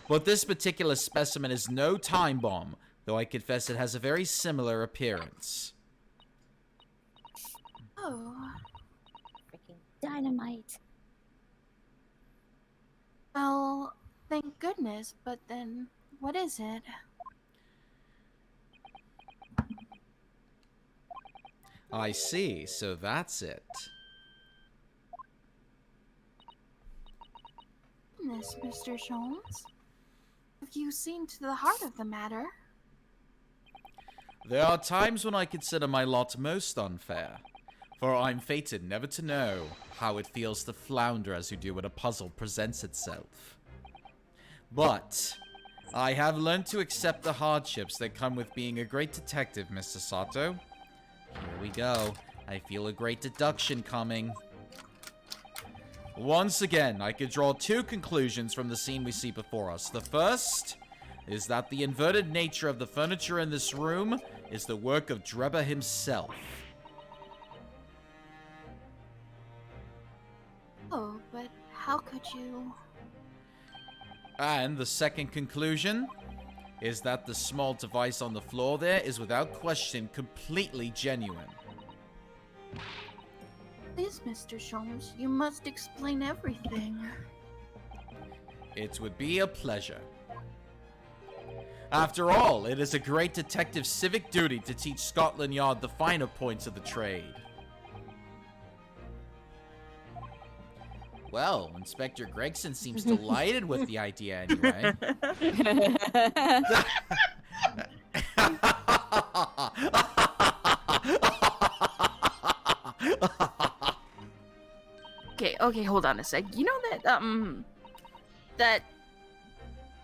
But this particular specimen is no time bomb, though I confess it has a very similar appearance. Oh, Freaking dynamite. well, thank goodness, but then what is it? I see, so that's it. Goodness, Mr. Sholmes? Have you seen to the heart of the matter? There are times when I consider my lot most unfair, for I'm fated never to know how it feels to flounder as you do when a puzzle presents itself. But I have learned to accept the hardships that come with being a great detective, Mr. Sato. Here we go. I feel a great deduction coming. Once again, I could draw two conclusions from the scene we see before us. The first is that the inverted nature of the furniture in this room is the work of Dreba himself. Oh, but how could you? And the second conclusion is that the small device on the floor there is without question completely genuine. Please, Mr. Sholmes, you must explain everything. It would be a pleasure. After all, it is a great detective's civic duty to teach Scotland Yard the finer points of the trade. Well, Inspector Gregson seems delighted with the idea anyway. Okay, hold on a sec. You know that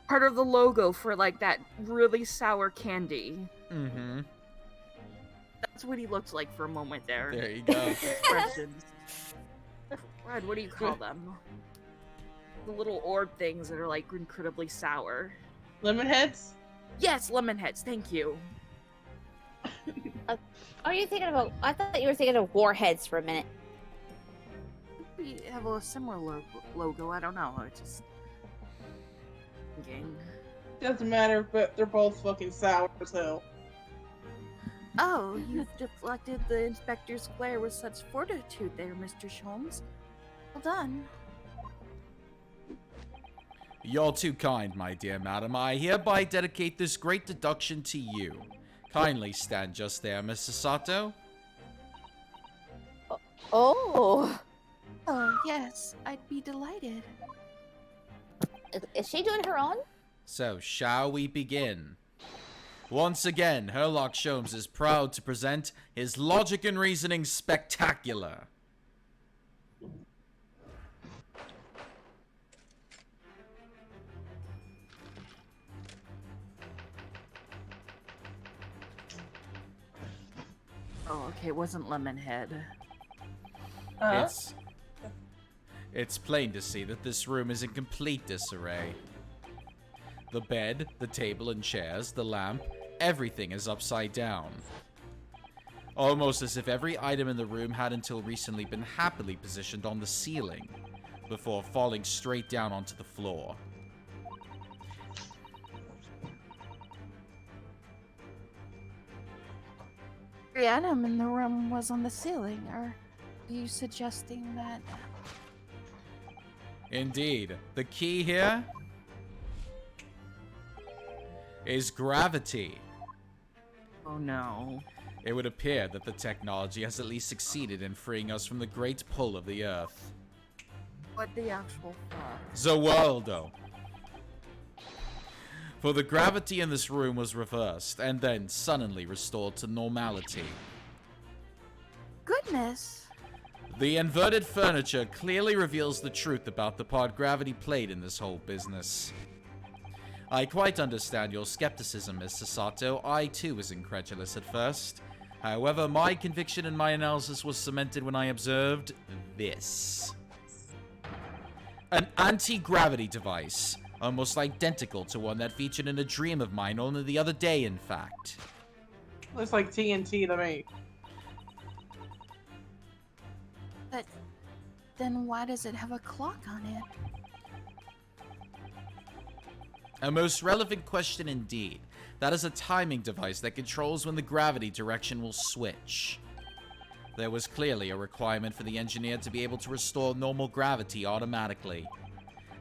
part of the logo for like that really sour candy? Mm-hmm. That's what he looked like for a moment there. There you go. Expressions. Brad, what do you call them? The little orb things that are like incredibly sour. Lemon heads? Yes, lemon heads. Thank you. Are you thinking about? I thought you were thinking of warheads for a minute. We have a similar logo. I don't know. It's just thinking. Doesn't matter, but they're both fucking sour as hell. Oh, you've deflected the inspector's glare with such fortitude there, Mr. Sholmes. Well done. You're too kind, my dear madam. I hereby dedicate this great deduction to you. Kindly stand just there, Mr. Sato. Oh, Oh, yes. I'd be delighted. is she doing her own? So, shall we begin? Once again, Herlock Sholmes is proud to present his Logic and Reasoning Spectacular. Oh, okay. It wasn't Lemonhead. It's plain to see that this room is in complete disarray. The bed, the table and chairs, the lamp, everything is upside down. Almost as if every item in the room had until recently been happily positioned on the ceiling, before falling straight down onto the floor. The item in the room was on the ceiling. Are you suggesting that? Indeed, the key here is gravity. Oh no. It would appear that the technology has at least succeeded in freeing us from the great pull of the Earth. What the actual fuck? Zawaldo. For the gravity in this room was reversed, and then suddenly restored to normality. Goodness. The inverted furniture clearly reveals the truth about the part gravity played in this whole business. I quite understand your skepticism, Mr. Sato. I too was incredulous at first. However, my conviction in my analysis was cemented when I observed this. An anti-gravity device, almost identical to one that featured in a dream of mine only the other day, in fact. Looks like TNT to me. But then why does it have a clock on it? A most relevant question indeed. That is a timing device that controls when the gravity direction will switch. There was clearly a requirement for the engineer to be able to restore normal gravity automatically.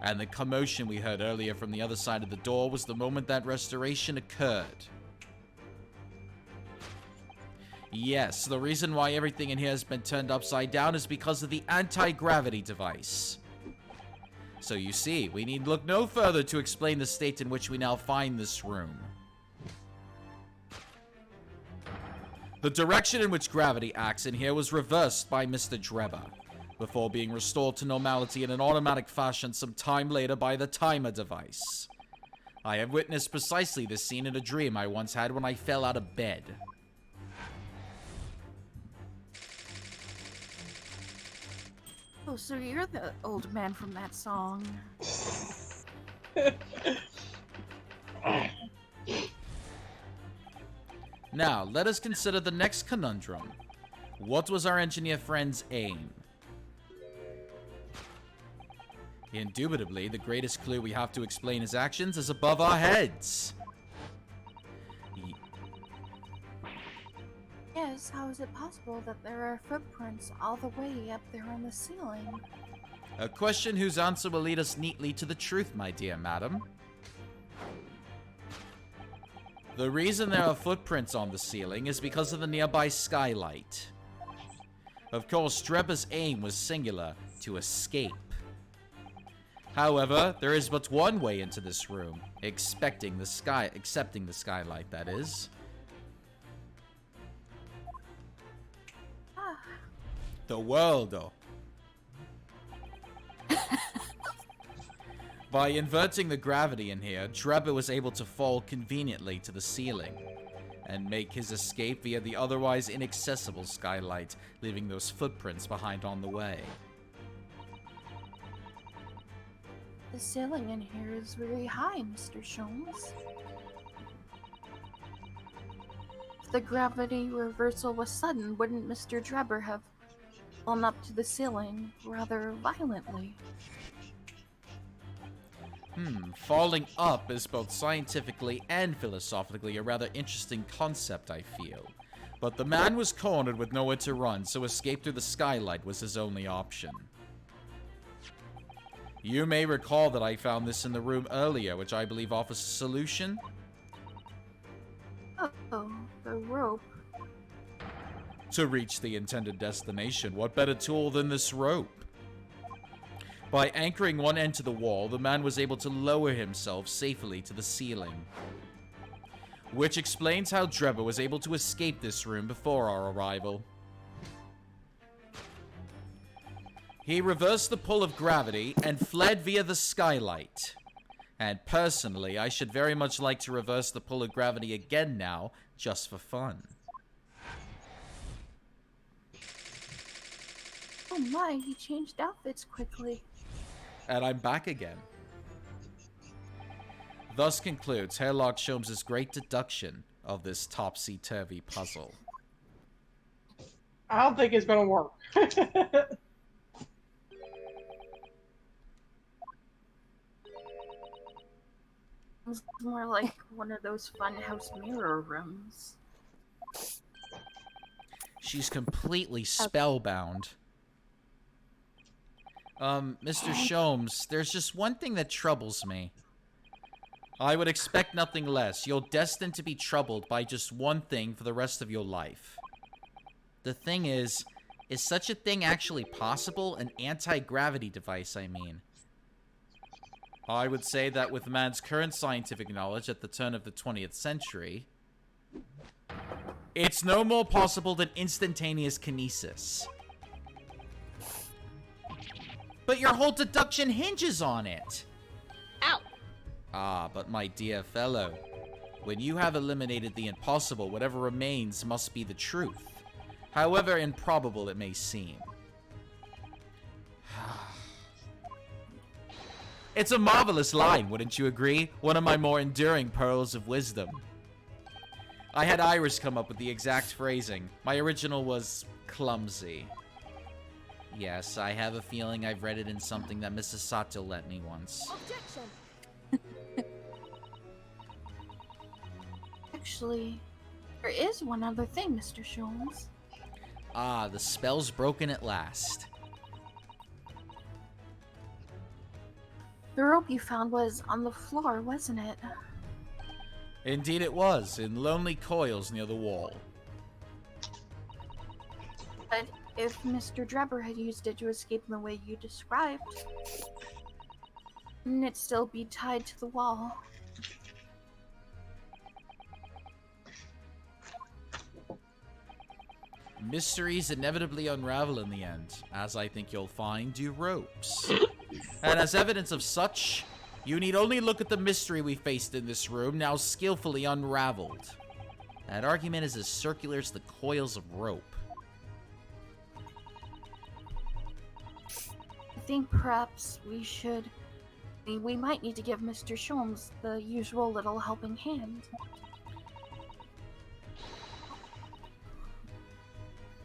And the commotion we heard earlier from the other side of the door was the moment that restoration occurred. Yes, the reason why everything in here has been turned upside down is because of the anti-gravity device. So you see, we need look no further to explain the state in which we now find this room. The direction in which gravity acts in here was reversed by Mr. Drebber, before being restored to normality in an automatic fashion some time later by the timer device. I have witnessed precisely this scene in a dream I once had when I fell out of bed. Oh, so you're the old man from that song. Now, let us consider the next conundrum. What was our engineer friend's aim? Indubitably, the greatest clue we have to explain his actions is above our heads. Yes, how is it possible that there are footprints all the way up there on the ceiling? A question whose answer will lead us neatly to the truth, my dear madam. The reason there are footprints on the ceiling is because of the nearby skylight. Of course, Drebber's aim was singular, to escape. However, there is but one way into this room, accepting the skylight, that is. The world. By inverting the gravity in here, Drebber was able to fall conveniently to the ceiling and make his escape via the otherwise inaccessible skylight, leaving those footprints behind on the way. The ceiling in here is very high, Mr. Sholmes. If the gravity reversal was sudden, wouldn't Mr. Drebber have fallen up to the ceiling rather violently? Falling up is both scientifically and philosophically a rather interesting concept, I feel. But the man was cornered with nowhere to run, so escape through the skylight was his only option. You may recall that I found this in the room earlier, which I believe offers a solution. Oh, the rope. To reach the intended destination, what better tool than this rope? By anchoring one end to the wall, the man was able to lower himself safely to the ceiling. Which explains how Drebber was able to escape this room before our arrival. He reversed the pull of gravity and fled via the skylight. And personally, I should very much like to reverse the pull of gravity again now, just for fun. Oh my, he changed outfits quickly. And I'm back again. Thus concludes Herlock Sholmes' great deduction of this topsy-turvy puzzle. I don't think it's gonna work. It's more like one of those funhouse mirror rooms. She's completely spellbound. Mr. Sholmes, there's just one thing that troubles me. I would expect nothing less. You're destined to be troubled by just one thing for the rest of your life. The thing is such a thing actually possible? An anti-gravity device, I mean. I would say that with man's current scientific knowledge at the turn of the 20th century, it's no more possible than instantaneous kinesis. But your whole deduction hinges on it. Ow! Ah, but my dear fellow, when you have eliminated the impossible, whatever remains must be the truth, however improbable it may seem. It's a marvelous line, wouldn't you agree? One of my more enduring pearls of wisdom. I had Iris come up with the exact phrasing. My original was clumsy. Yes, I have a feeling I've read it in something that Mrs. Sato lent me once. Objection! Actually, there is one other thing, Mr. Sholmes. Ah, the spell's broken at last. The rope you found was on the floor, wasn't it? Indeed it was, in lonely coils near the wall. But if Mr. Drebber had used it to escape in the way you described, wouldn't it still be tied to the wall? Mysteries inevitably unravel in the end, as I think you'll find do ropes. And as evidence of such, you need only look at the mystery we faced in this room, now skillfully unraveled. That argument is as circular as the coils of rope. I think perhaps we might need to give Mr. Sholmes the usual little helping hand.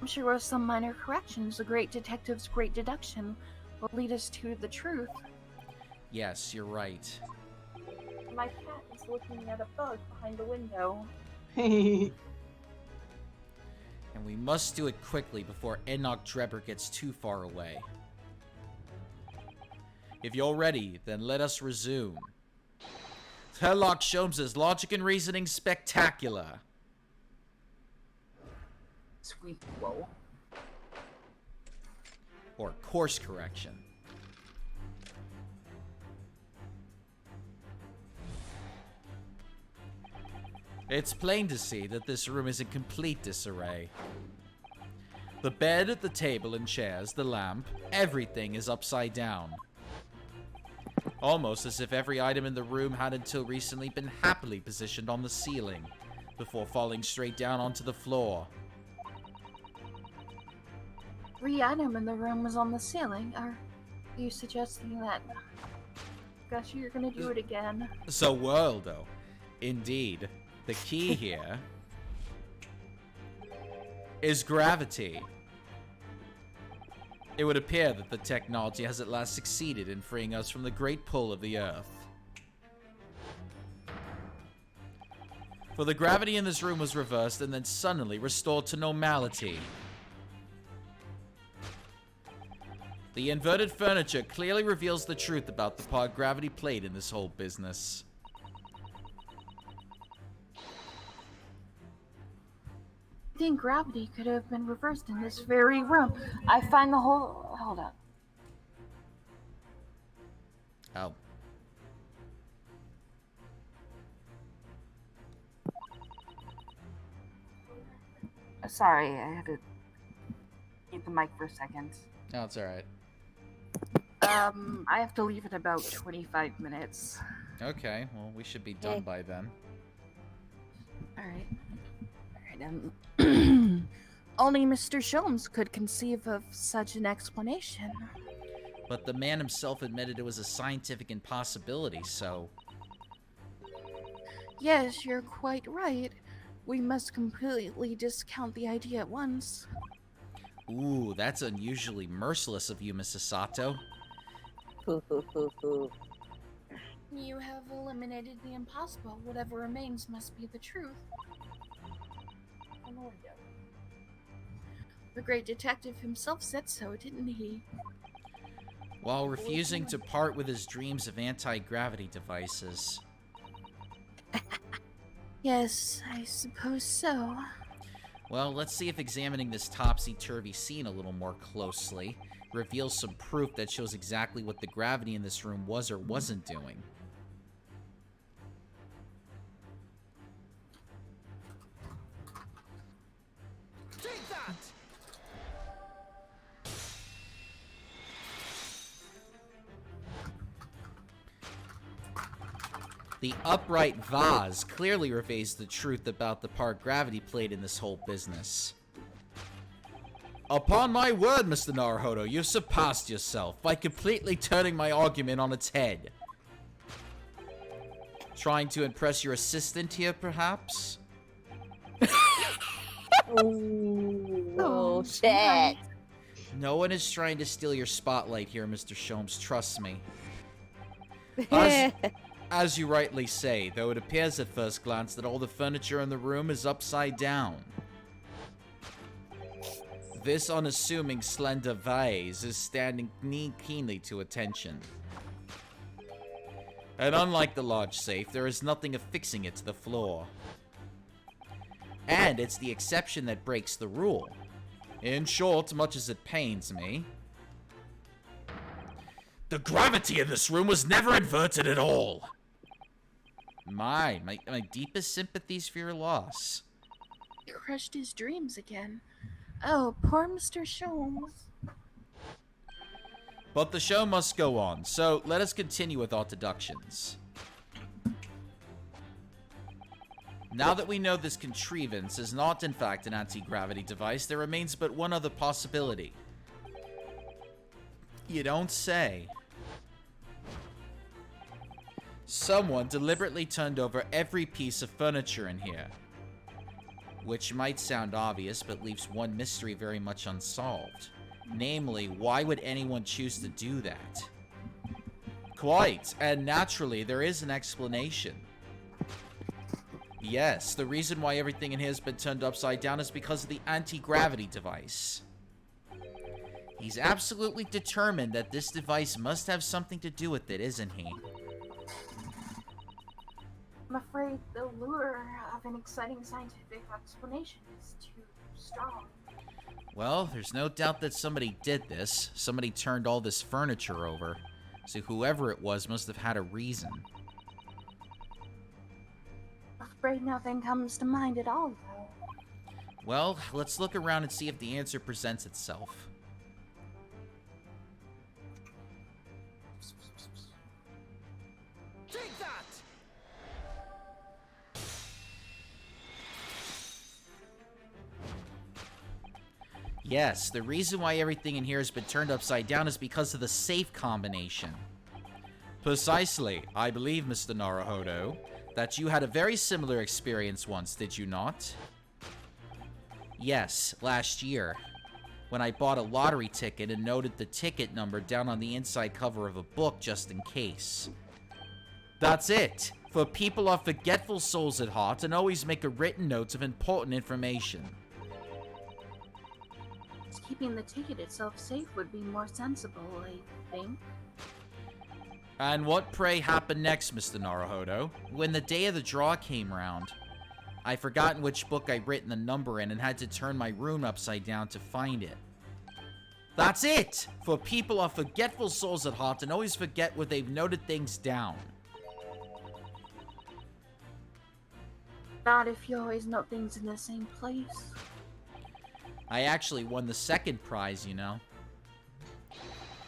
I'm sure with some minor corrections, the great detective's great deduction will lead us to the truth. Yes, you're right. My cat is looking at a bug behind the window. And we must do it quickly before Enoch Drebber gets too far away. If you're ready, then let us resume. Herlock Sholmes' Logic and Reasoning Spectacular. Sweet whoa. Or Course Correction. It's plain to see that this room is in complete disarray. The bed, the table and chairs, the lamp, everything is upside down. Almost as if every item in the room had until recently been happily positioned on the ceiling, before falling straight down onto the floor. Every item in the room was on the ceiling. Are you suggesting that? Gosh, you're gonna do it again. So, Worldo, indeed, the key here is gravity. It would appear that the technology has at last succeeded in freeing us from the great pull of the Earth. For the gravity in this room was reversed and then suddenly restored to normality. The inverted furniture clearly reveals the truth about the part gravity played in this whole business. I think gravity could have been reversed in this very room. I find the whole. Hold up. Oh. Sorry, I had to keep the mic for a second. No, it's alright. I have to leave in about 25 minutes. Okay, well, we should be done by then. Alright. Only Mr. Sholmes could conceive of such an explanation. But the man himself admitted it was a scientific impossibility, so... Yes, you're quite right. We must completely discount the idea at once. Ooh, that's unusually merciless of you, Mrs. Sato. You have eliminated the impossible. Whatever remains must be the truth. The great detective himself said so, didn't he? While refusing to part with his dreams of anti-gravity devices. Yes, I suppose so. Well, let's see if examining this topsy-turvy scene a little more closely reveals some proof that shows exactly what the gravity in this room was or wasn't doing. Take that! The upright vase clearly reveals the truth about the part gravity played in this whole business. Upon my word, Mr. Naruhodo, you've surpassed yourself by completely turning my argument on its head. Trying to impress your assistant here, perhaps? Oh, shit. No one is trying to steal your spotlight here, Mr. Sholmes, trust me. As you rightly say, though it appears at first glance that all the furniture in the room is upside down. This unassuming slender vase is standing keenly to attention. And unlike the large safe, there is nothing affixing it to the floor. And it's the exception that breaks the rule. In short, much as it pains me, the gravity in this room was never inverted at all. My deepest sympathies for your loss. He crushed his dreams again. Oh, poor Mr. Sholmes. But the show must go on, so let us continue with our deductions. Now that we know this contrivance is not in fact an anti-gravity device, there remains but one other possibility. You don't say. Someone deliberately turned over every piece of furniture in here. Which might sound obvious, but leaves one mystery very much unsolved. Namely, why would anyone choose to do that? Quite, and naturally, there is an explanation. Yes, the reason why everything in here has been turned upside down is because of the anti-gravity device. He's absolutely determined that this device must have something to do with it, isn't he? I'm afraid the lure of an exciting scientific explanation is too strong. Well, there's no doubt that somebody did this. Somebody turned all this furniture over. So whoever it was must have had a reason. afraid nothing comes to mind at all, though. Well, let's look around and see if the answer presents itself. Take that! Yes, the reason why everything in here has been turned upside down is because of the safe combination. Precisely. I believe, Mr. Naruhodo, that you had a very similar experience once, did you not? Yes, last year, when I bought a lottery ticket and noted the ticket number down on the inside cover of a book just in case. That's it. For people are forgetful souls at heart and always make a written notes of important information. Keeping the ticket itself safe would be more sensible, I think. And what, pray, happened next, Mr. Naruhodo? When the day of the draw came round, I forgotten which book I'd written the number in and had to turn my room upside down to find it. That's it! For people are forgetful souls at heart and always forget where they've noted things down. Not if you always note things in the same place. I actually won the second prize, you know.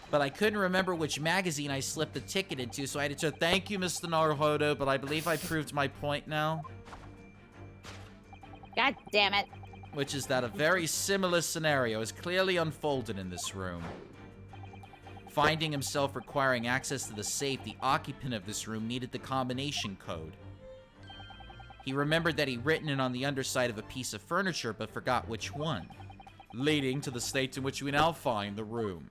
But I couldn't remember which magazine I slipped the ticket into, so I had to thank you, Mr. Naruhodo, but I believe I proved my point now. God damn it. Which is that a very similar scenario is clearly unfolded in this room. Finding himself requiring access to the safe, the occupant of this room needed the combination code. He remembered that he'd written it on the underside of a piece of furniture, but forgot which one, leading to the state in which we now find the room.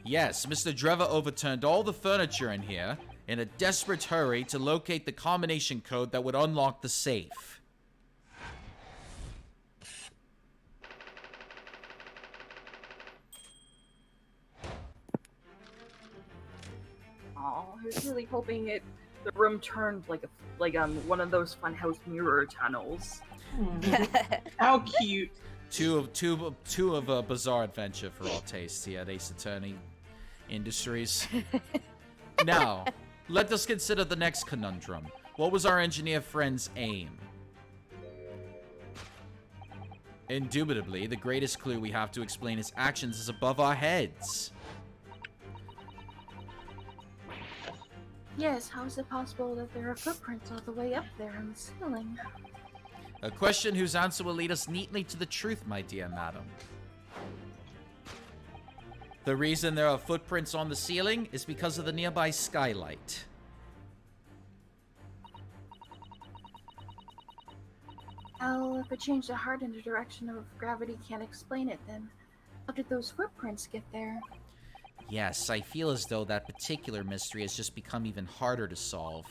Yes, Mr. Dreva overturned all the furniture in here in a desperate hurry to locate the combination code that would unlock the safe. Oh, I was really hoping the room turned like one of those funhouse mirror tunnels. How cute. Two of a bizarre adventure for all tastes here at Ace Attorney Industries. Now, let us consider the next conundrum. What was our engineer friend's aim? Indubitably, the greatest clue we have to explain his actions is above our heads. Yes, how is it possible that there are footprints all the way up there on the ceiling? A question whose answer will lead us neatly to the truth, my dear madam. The reason there are footprints on the ceiling is because of the nearby skylight. Well, if it changed the heart in the direction of gravity can't explain it, then how did those footprints get there? Yes, I feel as though that particular mystery has just become even harder to solve.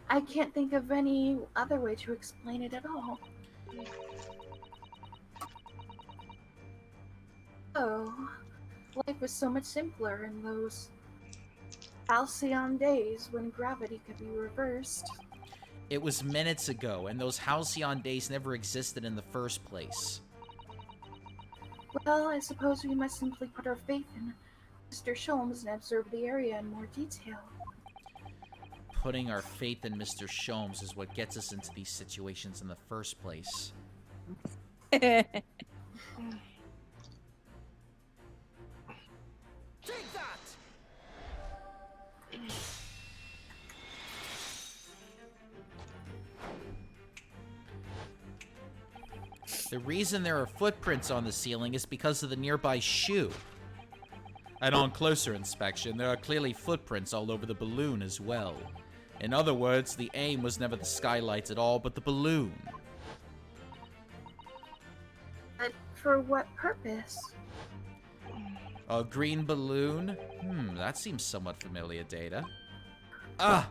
I can't think of any other way to explain it at all. Oh, life was so much simpler in those halcyon days when gravity could be reversed. It was minutes ago, and those halcyon days never existed in the first place. Well, I suppose we must simply put our faith in Mr. Sholmes and observe the area in more detail. Putting our faith in Mr. Sholmes is what gets us into these situations in the first place. Take that! The reason there are footprints on the ceiling is because of the nearby shoe. And on closer inspection, there are clearly footprints all over the balloon as well. In other words, the aim was never the skylights at all, but the balloon. But for what purpose? A green balloon? That seems somewhat familiar, Data. Ah!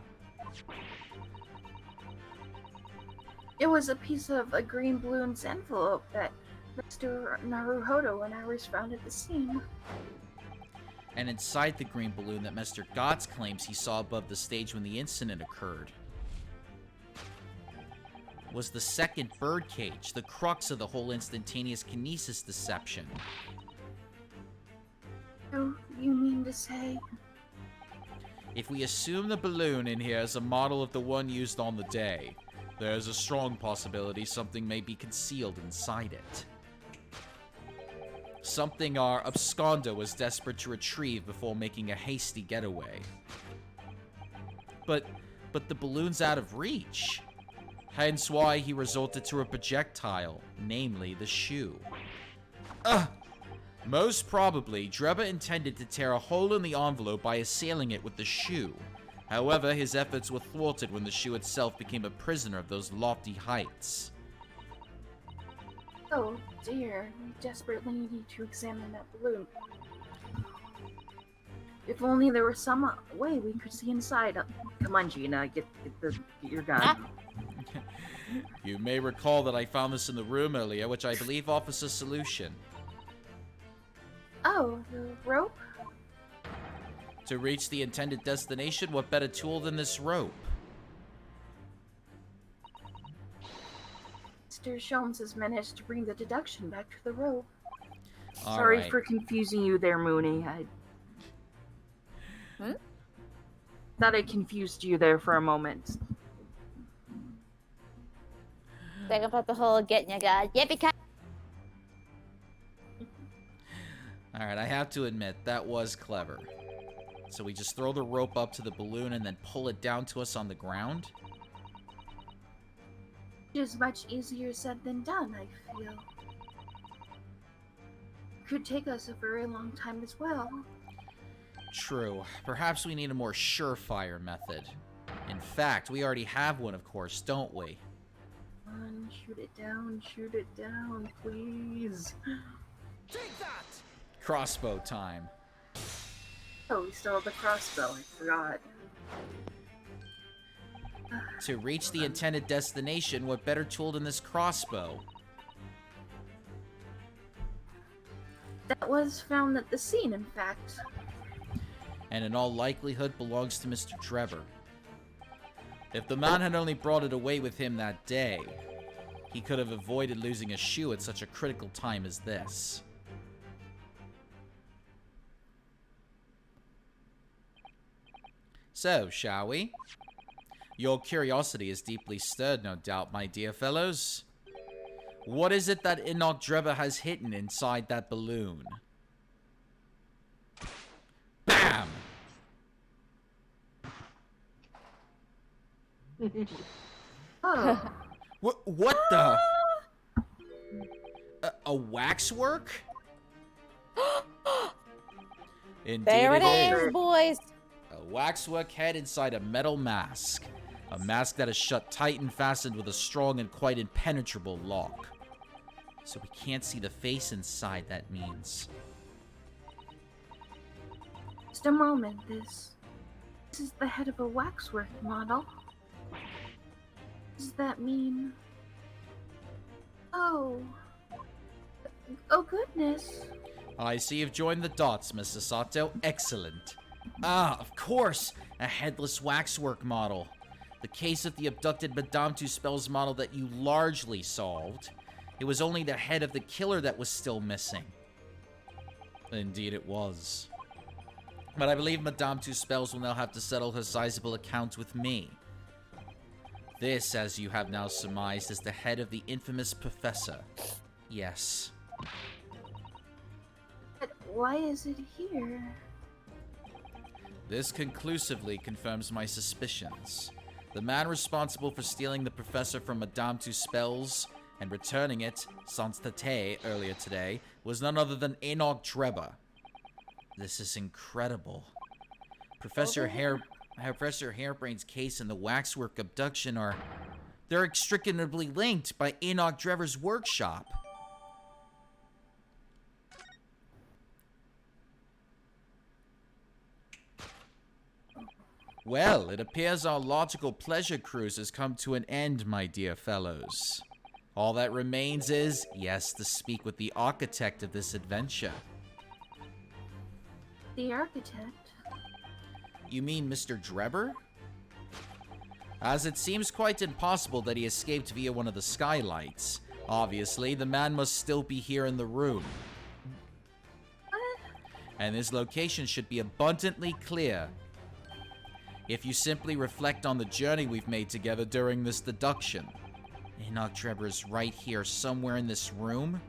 It was a piece of a green balloon's envelope that Mr. Naruhodo and ours found at the scene. And inside the green balloon that Mr. Gotts claims he saw above the stage when the incident occurred was the second birdcage, the crux of the whole instantaneous kinesis deception. So, you mean to say? If we assume the balloon in here is a model of the one used on the day, there's a strong possibility something may be concealed inside it. Something our absconder was desperate to retrieve before making a hasty getaway. But the balloon's out of reach. Hence why he resorted to a projectile, namely the shoe. Most probably, Drebber intended to tear a hole in the envelope by assailing it with the shoe. However, his efforts were thwarted when the shoe itself became a prisoner of those lofty heights. Oh dear, we desperately need to examine that balloon. If only there was some way we could see inside. Come on, Gina, get your gun. You may recall that I found this in the room earlier, which I believe offers a solution. Oh, the rope? To reach the intended destination, what better tool than this rope? Mr. Sholmes has managed to bring the deduction back to the rope. All Sorry right. for confusing you there, Mooney. Thought I confused you there for a moment. Think about the whole getting you guys. Yippee Alright, I have to admit, that was clever. So we just throw the rope up to the balloon and then pull it down to us on the ground? It is much easier said than done, I feel. Could take us a very long time as well. True. Perhaps we need a more surefire method. In fact, we already have one, of course, don't we? Come on, shoot it down, please. Take that! Crossbow time. Oh, we still have the crossbow, I forgot. To reach the intended destination, what better tool than this crossbow? That was found at the scene, in fact. And in all likelihood belongs to Mr. Trevor. If the man had only brought it away with him that day, he could have avoided losing a shoe at such a critical time as this. So, shall we? Your curiosity is deeply stirred, no doubt, my dear fellows. What is it that Enoch Drebber has hidden inside that balloon? Bam! Oh, What the? A waxwork? Indeed There it is. is, boys. A waxwork head inside a metal mask. A mask that is shut tight and fastened with a strong and quite impenetrable lock. So we can't see the face inside, that means. just a moment, this is the head of a waxwork model. Does that mean... Oh goodness. I see you've joined the dots, Mr. Sato. Excellent. Ah, of course! A headless waxwork model. The case of the abducted Madame Tuspel's model that you largely solved. It was only the head of the killer that was still missing. Indeed it was. But I believe Madame Tuspel's will now have to settle her sizable account with me. This, as you have now surmised, is the head of the infamous Professor. Yes. But why is it here? This conclusively confirms my suspicions. The man responsible for stealing the Professor from Madame Tuspel's and returning it, sans tête, earlier today, was none other than Enoch Drebber. This is incredible. Professor Hairbrain's case and the waxwork abduction they're inextricably linked by Enoch Drebber's workshop. Well, it appears our logical pleasure cruise has come to an end, my dear fellows. All that remains is, yes, to speak with the architect of this adventure. The architect? You mean Mr. Drebber? As it seems quite impossible that he escaped via one of the skylights. Obviously, the man must still be here in the room. What? And his location should be abundantly clear. if you simply reflect on the journey we've made together during this deduction. Enoch Drebber is right here, somewhere in this room.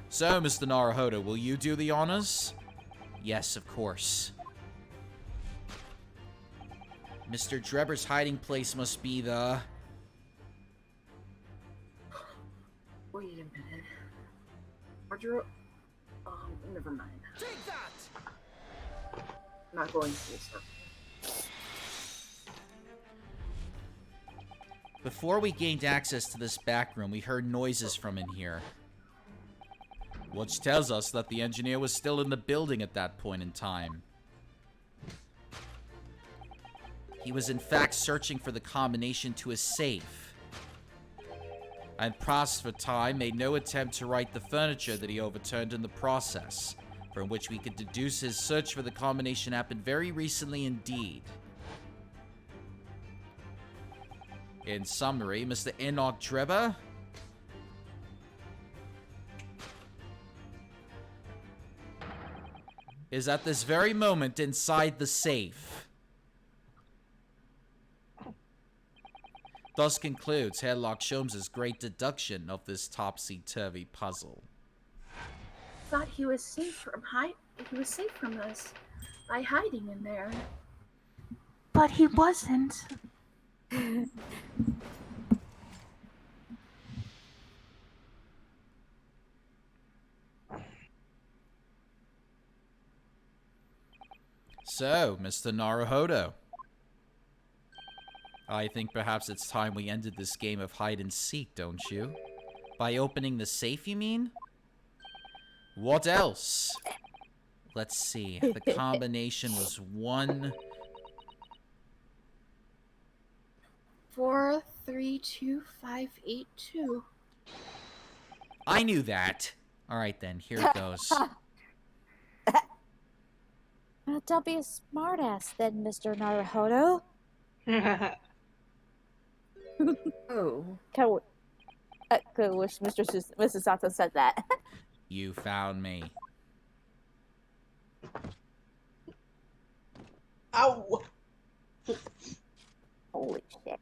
So, Mr. Naruhodo, will you do the honors? Yes, of course. Mr. Drebber's hiding place must be the... Wait a minute. Roger. Never mind. Take that! I'm not going to this stuff. Before we gained access to this back room, we heard noises from in here. Which tells us that the engineer was still in the building at that point in time. He was in fact searching for the combination to a safe. And Prospertime made no attempt to right the furniture that he overturned in the process, from which we could deduce his search for the combination happened very recently indeed. In summary, Mr. Enoch Drebber is at this very moment inside the safe. Thus concludes Herlock Sholmes' great deduction of this topsy-turvy puzzle. Thought he was safe from us by hiding in there. But he wasn't. So, Mr. Naruhodo, I think perhaps it's time we ended this game of hide-and-seek, don't you? By opening the safe, you mean? What else? Let's see. The combination was 1... 432582. I knew that. Alright then, here it goes. Don't be a smartass then, Mr. Naruhodo. Oh. Could wish Mrs. Sato said that. You found me. Ow! Holy shit.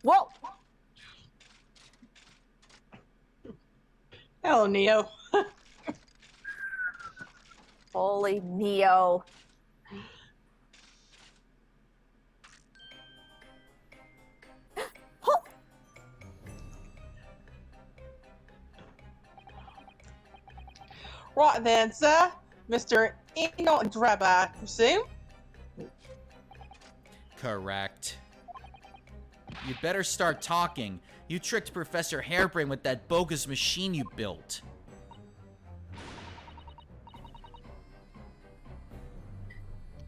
Whoa! Hello, Neo. Holy Neo. Right then, sir. Mr. Enoch Drebber, I presume? Correct. You'd better start talking. You tricked Professor Hairbrain with that bogus machine you built.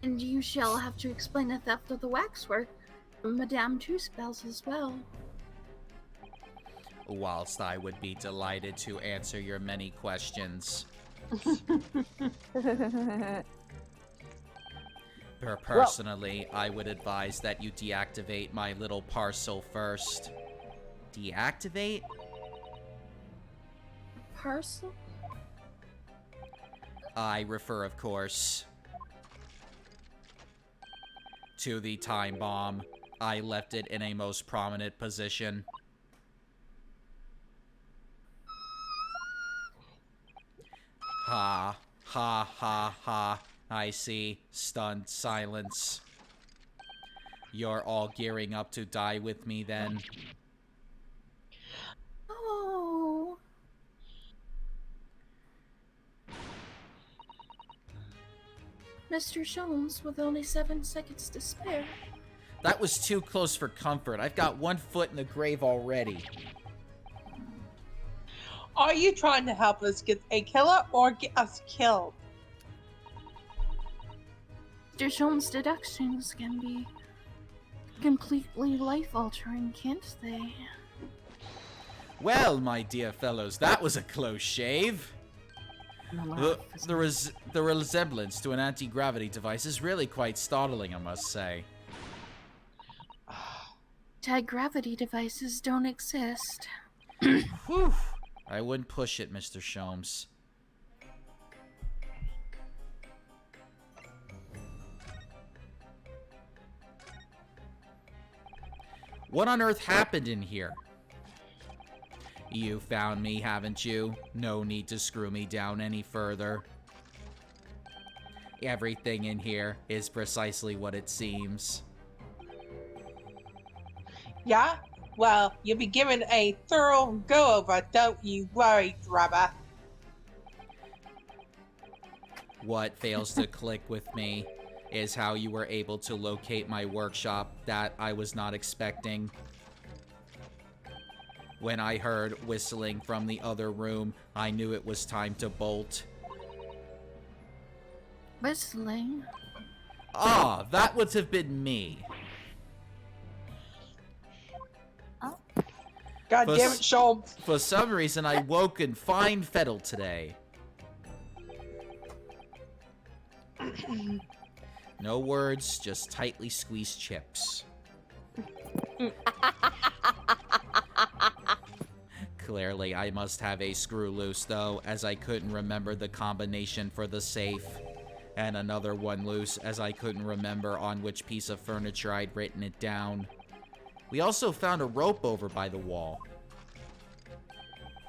And you shall have to explain the theft of the waxwork from Madame Two Spells as well. Whilst I would be delighted to answer your many questions. Personally, I would advise that you deactivate my little parcel first. Deactivate? Parcel? I refer, of course, to the time bomb. I left it in a most prominent position. Ha, ha, ha, ha. I see. Stunned silence. You're all gearing up to die with me then? Oh. Mr. Jones, with only 7 seconds to spare. That was too close for comfort. I've got 1 foot in the grave already. Are you trying to help us get a killer or get us killed? Mr. Jones' deductions can be completely life-altering, can't they? Well, my dear fellows, that was a close shave. The resemblance to an anti-gravity device is really quite startling, I must say. Anti-gravity devices don't exist. Whew. I wouldn't push it, Mr. Sholmes. What on earth happened in here? You found me, haven't you? No need to screw me down any further. Everything in here is precisely what it seems. Yeah? Well, you'll be given a thorough go-over, don't you worry, Grubber. What fails to click with me is how you were able to locate my workshop that I was not expecting. When I heard whistling from the other room, I knew it was time to bolt. Whistling. Ah, that would have been me. God But damn it, Sean. For some reason, I woke in fine fettle today. No words, just tightly squeezed chips. Clearly, I must have a screw loose, though, as I couldn't remember the combination for the safe. And another one loose, as I couldn't remember on which piece of furniture I'd written it down. We also found a rope over by the wall.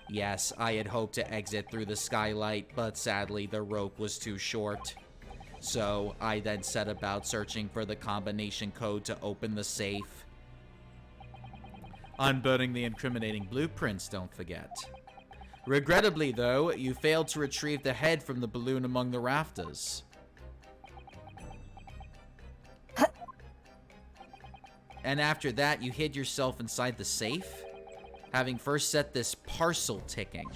Yes, I had hoped to exit through the skylight, but sadly the rope was too short. So, I then set about searching for the combination code to open the safe. Unburning the incriminating blueprints, don't forget. Regrettably, though, you failed to retrieve the head from the balloon among the rafters. And after that, you hid yourself inside the safe, having first set this parcel ticking.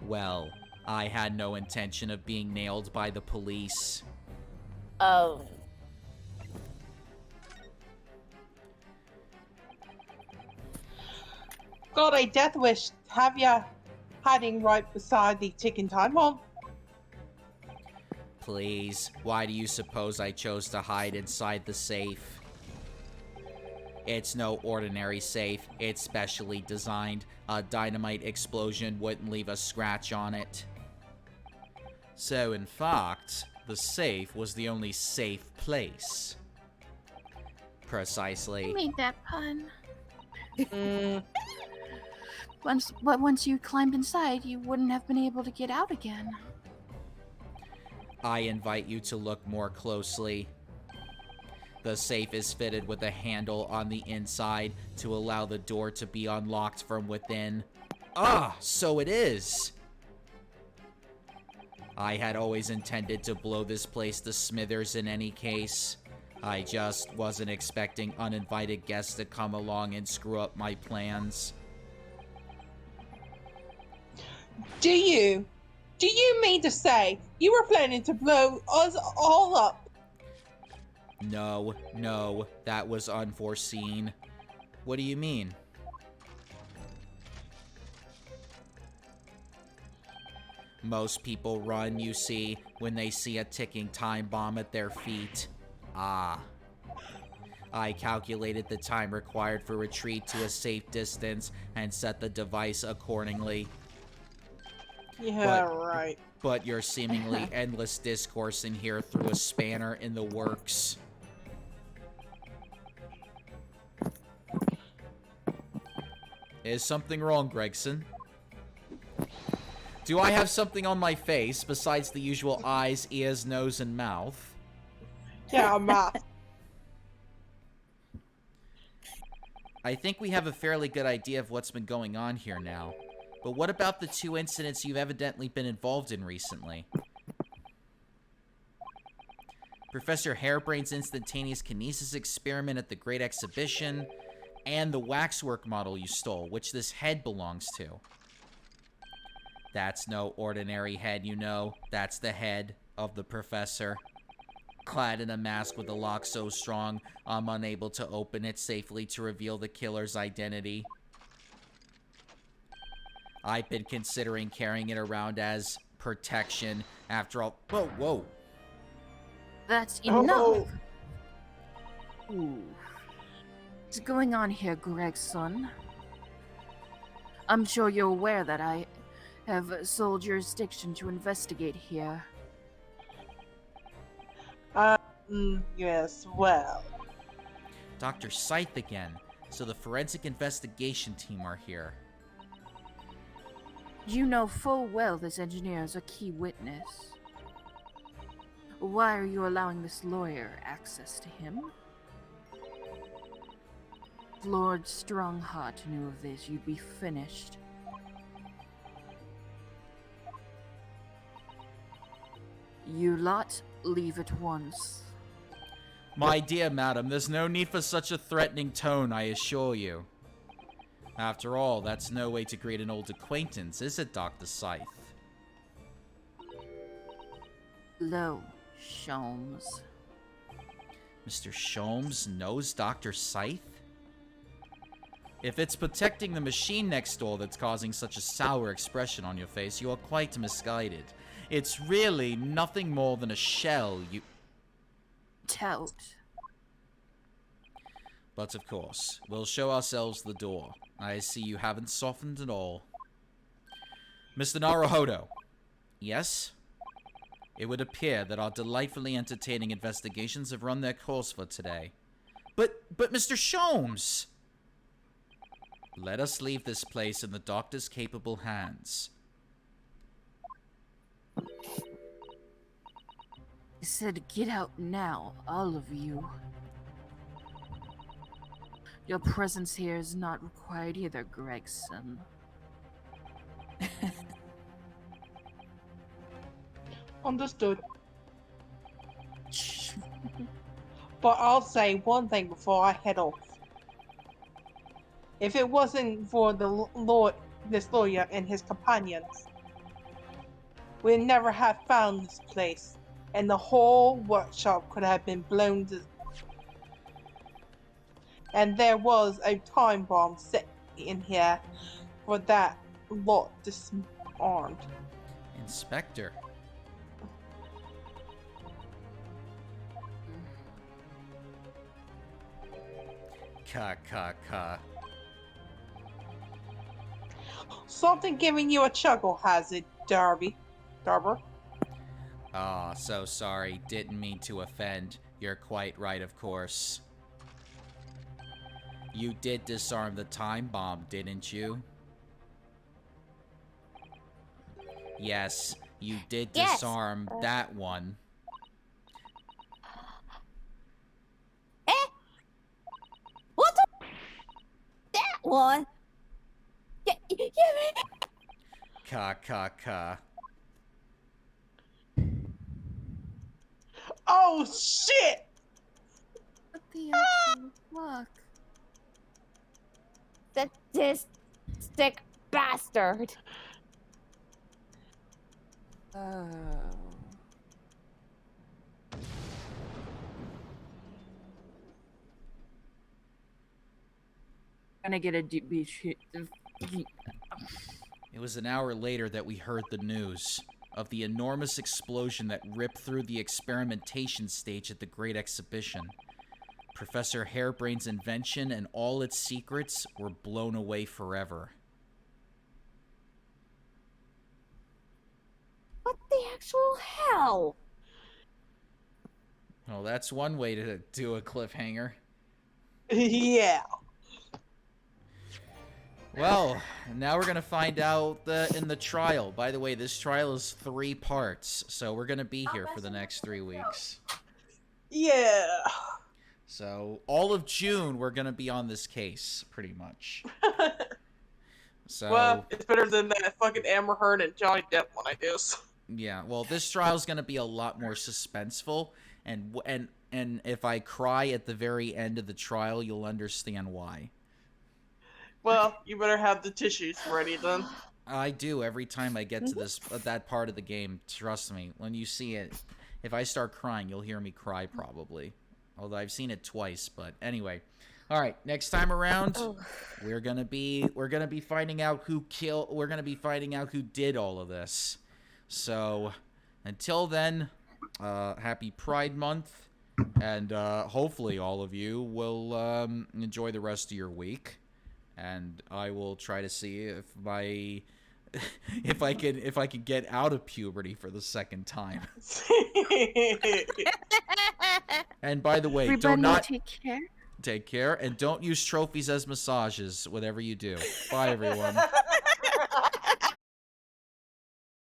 Well, I had no intention of being nailed by the police. Oh. Got a death wish, have ya? Hiding right beside the ticking time bomb. Please, why do you suppose I chose to hide inside the safe? It's no ordinary safe. It's specially designed. A dynamite explosion wouldn't leave a scratch on it. So, in fact, the safe was the only safe place. Precisely. You made that pun. Mm, Once you climbed inside, you wouldn't have been able to get out again. I invite you to look more closely. The safe is fitted with a handle on the inside to allow the door to be unlocked from within. Ah, so it is! I had always intended to blow this place to smithers in any case. I just wasn't expecting uninvited guests to come along and screw up my plans. do you mean to say you were planning to blow us all up? No, that was unforeseen. What do you mean? Most people run, you see, when they see a ticking time bomb at their feet. Ah. I calculated the time required for retreat to a safe distance and set the device accordingly. Yeah, right. But your seemingly endless discourse in here threw a spanner in the works. Is something wrong, Gregson? Do I have something on my face besides the usual eyes, ears, nose, and mouth? Yeah, math. I think we have a fairly good idea of what's been going on here now. But what about the 2 incidents you've evidently been involved in recently? Professor Harebrain's instantaneous kinesis experiment at the Great Exhibition, and the waxwork model you stole, which this head belongs to. That's no ordinary head, you know. That's the head of the professor. Clad in a mask with a lock so strong, I'm unable to open it safely to reveal the killer's identity. I've been considering carrying it around as protection. After all... Whoa. That's Oh. enough. Ooh. What's going on here, Gregson? I'm sure you're aware that I have sole jurisdiction to investigate here. Yes, well. Dr. Scythe again. So the forensic investigation team are here. You know full well this engineer is a key witness. Why are you allowing this lawyer access to him? If Lord Strongheart knew of this, you'd be finished. You lot, leave at once. My dear madam, there's no need for such a threatening tone, I assure you. After all, that's no way to greet an old acquaintance, is it, Dr. Scythe? Lo, Sholmes. Mr. Sholmes knows Dr. Scythe? If it's protecting the machine next door that's causing such a sour expression on your face, you are quite misguided. It's really nothing more than a shell you... Tout. But of course, we'll show ourselves the door. I see you haven't softened at all. Mr. Naruhodo. Yes? It would appear that our delightfully entertaining investigations have run their course for today. But Mr. Sholmes! Let us leave this place in the doctor's capable hands. I said get out now, all of you. Your presence here is not required either, Gregson. Understood. But I'll say one thing before I head off. If it wasn't for this lawyer and his companions, we'd never have found this place, and the whole workshop could have been blown to... And there was a time bomb set in here for that lot disarmed. Inspector. Ka. Something giving you a chuckle, has it, Darber? Ah, so sorry. Didn't mean to offend. You're quite right, of course. You did disarm the time bomb, didn't you? Yes, you did Yes. disarm that one. What the? That one? Yeah. Ka. Oh shit! What the actual fuck? Sadistic bastard. Oh. Gonna get a deep beach. It was an hour later that we heard the news of the enormous explosion that ripped through the experimentation stage at the Great Exhibition. Professor Harebrain's invention and all its secrets were blown away forever. What the actual hell? Well, that's one way to do a cliffhanger. Yeah. Well, now we're gonna find out in the trial. By the way, this trial is 3 parts, so we're gonna be here for the next 3 weeks. Yeah. So all of June, we're gonna be on this case, pretty much. So Well, it's better than that fucking Amber Heard and Johnny Depp one, I guess. yeah, well, this trial is gonna be a lot more suspenseful, and if I cry at the very end of the trial, you'll understand why. Well, you better have the tissues ready then. I do every time I get to that part of the game. Trust me, when you see it, if I start crying, you'll hear me cry probably. Although I've seen it twice, but anyway. All right, next time around, we're gonna be finding out who did all of this. So until then, happy Pride Month, and hopefully all of you will enjoy the rest of your week. And I will try to see if I can get out of puberty for the second time. Everybody take care. Take care, and don't use trophies as massages, whatever you do. Bye, everyone.